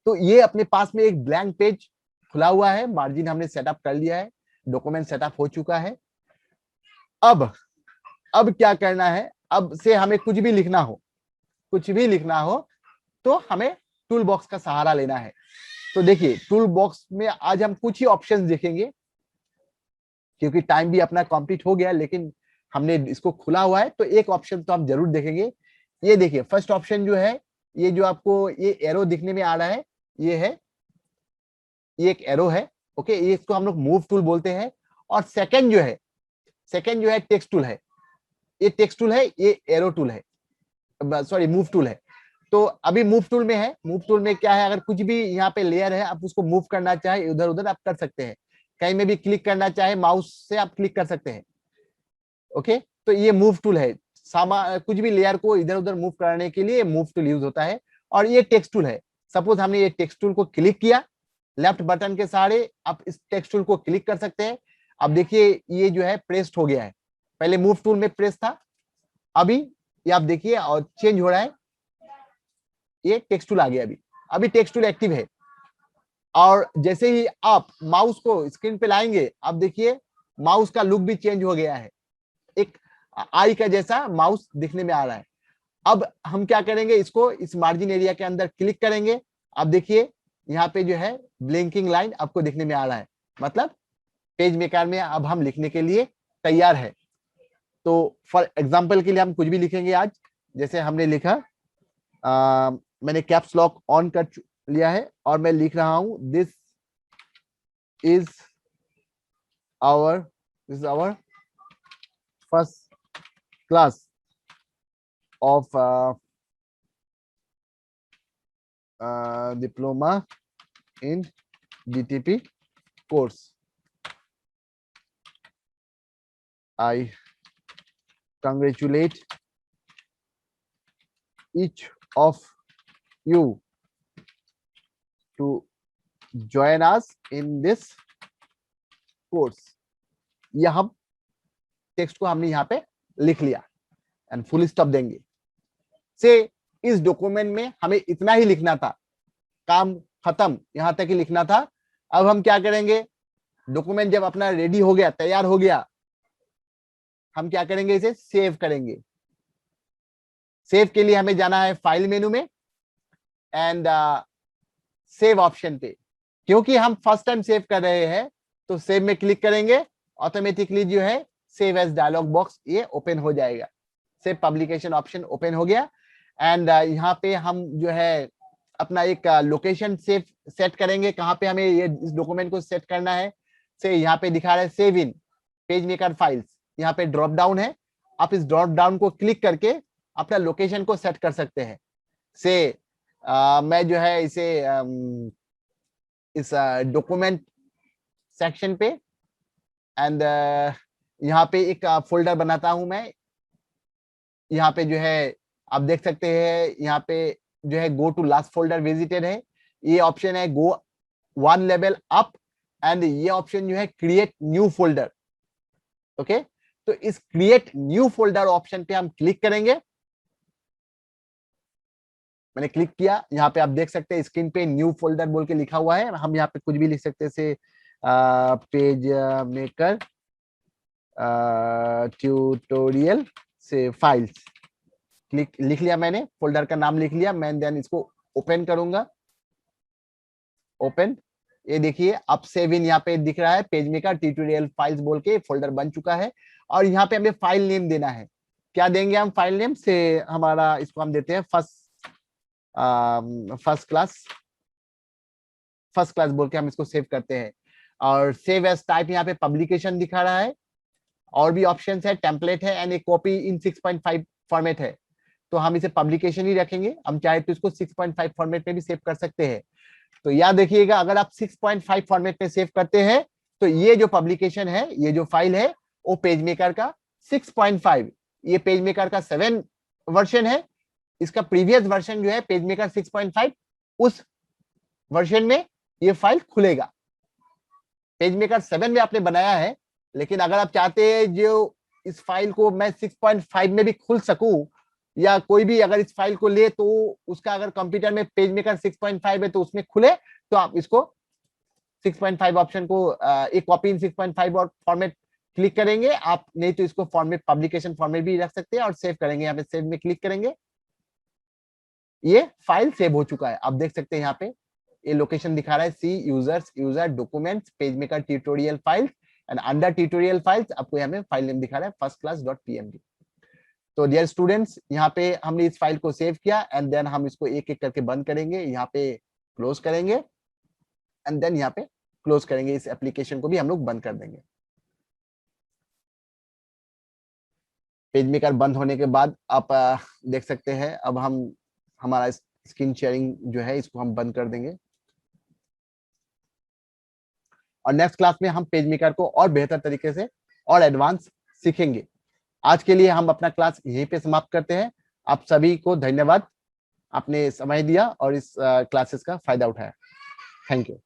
तो ये अपने पास में एक ब्लैंक पेज खुला हुआ है, मार्जिन हमने सेटअप कर लिया है, डॉक्यूमेंट सेटअप हो चुका है। अब क्या करना है, अब से हमें कुछ भी लिखना हो तो हमें टूल बॉक्स का सहारा लेना है। तो देखिए टूल बॉक्स में आज हम कुछ ही ऑप्शंस देखेंगे, क्योंकि टाइम भी अपना कंप्लीट हो गया, लेकिन हमने इसको खुला हुआ है तो एक ऑप्शन तो हम जरूर देखेंगे। ये देखिए फर्स्ट ऑप्शन जो है, ये जो आपको ये एरो दिखने में आ रहा है, ये है, ये एक एरो है। ओके, ये इसको हम लोग मूव टूल बोलते हैं। और सेकंड जो है टेक्स्ट टूल है। ये टेक्स्ट टूल है, ये एरो टूल है, सॉरी मूव टूल है। तो अभी मूव टूल में है। मूव टूल में क्या है, अगर कुछ भी यहाँ पे लेयर है, आप उसको मूव करना चाहे इधर उधर आप कर सकते हैं, कहीं में भी क्लिक करना चाहे माउस से आप क्लिक कर सकते हैं। ओके, तो ये मूव टूल है, कुछ भी लेयर को इधर उधर मूव करने के लिए मूव टूल यूज होता है। और ये टेक्स्ट टूल है। सपोज हमने ये टेक्स्ट टूल को क्लिक किया, लेफ्ट बटन के सहारे आप इस टेक्स्ट टूल को क्लिक कर सकते हैं। अब देखिए ये जो है प्रेस्ड हो गया है, पहले मूव टूल में प्रेस था, अभी ये आप देखिए और चेंज हो रहा है, ये टेक्स्ट टूल आ गया। अभी टेक्स्ट टूल एक्टिव है। और जैसे ही आप माउस को स्क्रीन पे लाएंगे, अब देखिए माउस का लुक भी चेंज हो गया है, एक आई का जैसा माउस दिखने में आ रहा है। अब हम क्या करेंगे, इसको इस मार्जिन एरिया के अंदर क्लिक करेंगे। अब देखिए यहाँ पे जो है ब्लिंकिंग लाइन आपको दिखने में आ रहा है, मतलब पेज मेकर में अब हम लिखने के लिए तैयार है। तो फॉर एग्जाम्पल के लिए हम कुछ भी लिखेंगे आज, जैसे हमने लिखा, मैंने कैप्स लॉक ऑन कर लिया है और मैं लिख रहा हूं this is our first class of diploma in DTP course. I congratulate each of you to join us in this course। यह हम टेक्स्ट को हमने यहाँ पे लिख लिया एंड फुल स्टॉप देंगे। से इस डॉक्यूमेंट में हमें इतना ही लिखना था, काम खत्म, यहां तक ही लिखना था। अब हम क्या करेंगे, डॉक्यूमेंट जब अपना रेडी हो गया, तैयार हो गया, हम क्या करेंगे, इसे सेव करेंगे। सेव के लिए हमें जाना है फाइल मेनू में एंड सेव ऑप्शन पे। क्योंकि हम फर्स्ट टाइम सेव कर रहे हैं तो सेव में क्लिक करेंगे, ऑटोमेटिकली जो है सेव एज डायलॉग बॉक्स ये ओपन हो जाएगा। सेव पब्लिकेशन ऑप्शन ओपन हो गया एंड यहाँ पे हम जो है अपना एक लोकेशन सेट करेंगे, कहाँ पे हमें ये इस डॉक्यूमेंट को सेट करना है। से यहाँ पे दिखा रहा है save in page maker files, यहाँ पे ड्रॉप डाउन है आप इस ड्रॉप डाउन को क्लिक करके अपना लोकेशन को सेट कर सकते हैं। से मैं जो है इसे इस डॉक्यूमेंट सेक्शन पे एंड यहाँ पे एक फोल्डर बनाता हूं मैं। यहाँ पे जो है आप देख सकते हैं, यहाँ पे जो है go to last folder visited है, ये ऑप्शन है go one level up, and ये ऑप्शन जो है क्रिएट न्यू फोल्डर। ओके, तो इस क्रिएट न्यू फोल्डर ऑप्शन पे हम क्लिक करेंगे। मैंने क्लिक किया, यहाँ पे आप देख सकते हैं स्क्रीन पे न्यू फोल्डर बोल के लिखा हुआ है। हम यहाँ पे कुछ भी लिख सकते हैं, जैसे पेज मेकर ट्यूटोरियल से फाइल्स लिख लिया मैंने, फोल्डर का नाम लिख लिया। मैं देन इसको ओपन करूंगा। ओपन, ये देखिए अब सेव इन यहाँ पे दिख रहा है, पेज मेकर ट्यूटोरियल फाइल्स बोल के फोल्डर बन चुका है। और यहाँ पे हमें फाइल नेम देना है। क्या देंगे हम फाइल नेम से? हमारा इसको हम देते हैं फर्स्ट क्लास बोल के हम इसको सेव करते हैं। और सेव एज टाइप यहाँ पे पब्लिकेशन दिखा रहा है, और भी ऑप्शंस है, टेम्पलेट है एंड एक कॉपी इन 6.5 फॉर्मेट है। तो हम इसे पब्लिकेशन ही रखेंगे। हम चाहे तो इसको 6.5 फॉर्मेट में भी सेव कर सकते हैं। तो याद देखिएगा, अगर आप 6.5 फॉर्मेट में सेव करते हैं तो ये जो पब्लिकेशन है, ये जो फाइल है वो पेज मेकर का 6.5, ये पेज मेकर का 7 वर्जन है। इसका प्रीवियस वर्जन जो है पेज मेकर 6.5, उस वर्जन में ये फाइल खुलेगा। पेज मेकर 7 में आपने बनाया है, लेकिन अगर आप चाहते हैं जो इस फाइल को मैं 6.5 में भी खुल सकूं, या कोई भी अगर इस फाइल को ले तो उसका अगर कंप्यूटर में पेज मेकर 6.5 है तो उसमें खुले, तो आप इसको 6.5 ऑप्शन को एक कॉपी इन 6.5 और फॉर्मेट क्लिक करेंगे आप, नहीं तो इसको फॉर्मेट पब्लिकेशन फॉर्मेट भी रख सकते हैं और सेव करेंगे। यहाँ पे सेव में क्लिक करेंगे, ये फाइल सेव हो चुका है। आप देख सकते हैं यहाँ पे ये लोकेशन दिखा रहा है, C user documents page maker tutorial files, and under tutorial files आपको यहाँ पे फाइल नेम दिखा रहा है firstclass.pmd। तो डियर स्टूडेंट्स, यहाँ पे हमने इस फाइल को सेव किया एंड देन हम इसको एक एक करके बंद करेंगे, यहाँ पे क्लोज करेंगे एंड देन यहाँ पे क्लोज करेंगे। इस एप्लीकेशन को भी हम लोग बंद कर देंगे। पेज मेकर बंद होने के बाद आप देख सकते हैं, अब हम हमारा स्क्रीन शेयरिंग जो है इसको हम बंद कर देंगे, और नेक्स्ट क्लास में हम पेज मेकर को और बेहतर तरीके से और एडवांस सीखेंगे। आज के लिए हम अपना क्लास यहीं पे समाप्त करते हैं। आप सभी को धन्यवाद, आपने समय दिया और इस क्लासेस का फायदा उठाया। Thank you.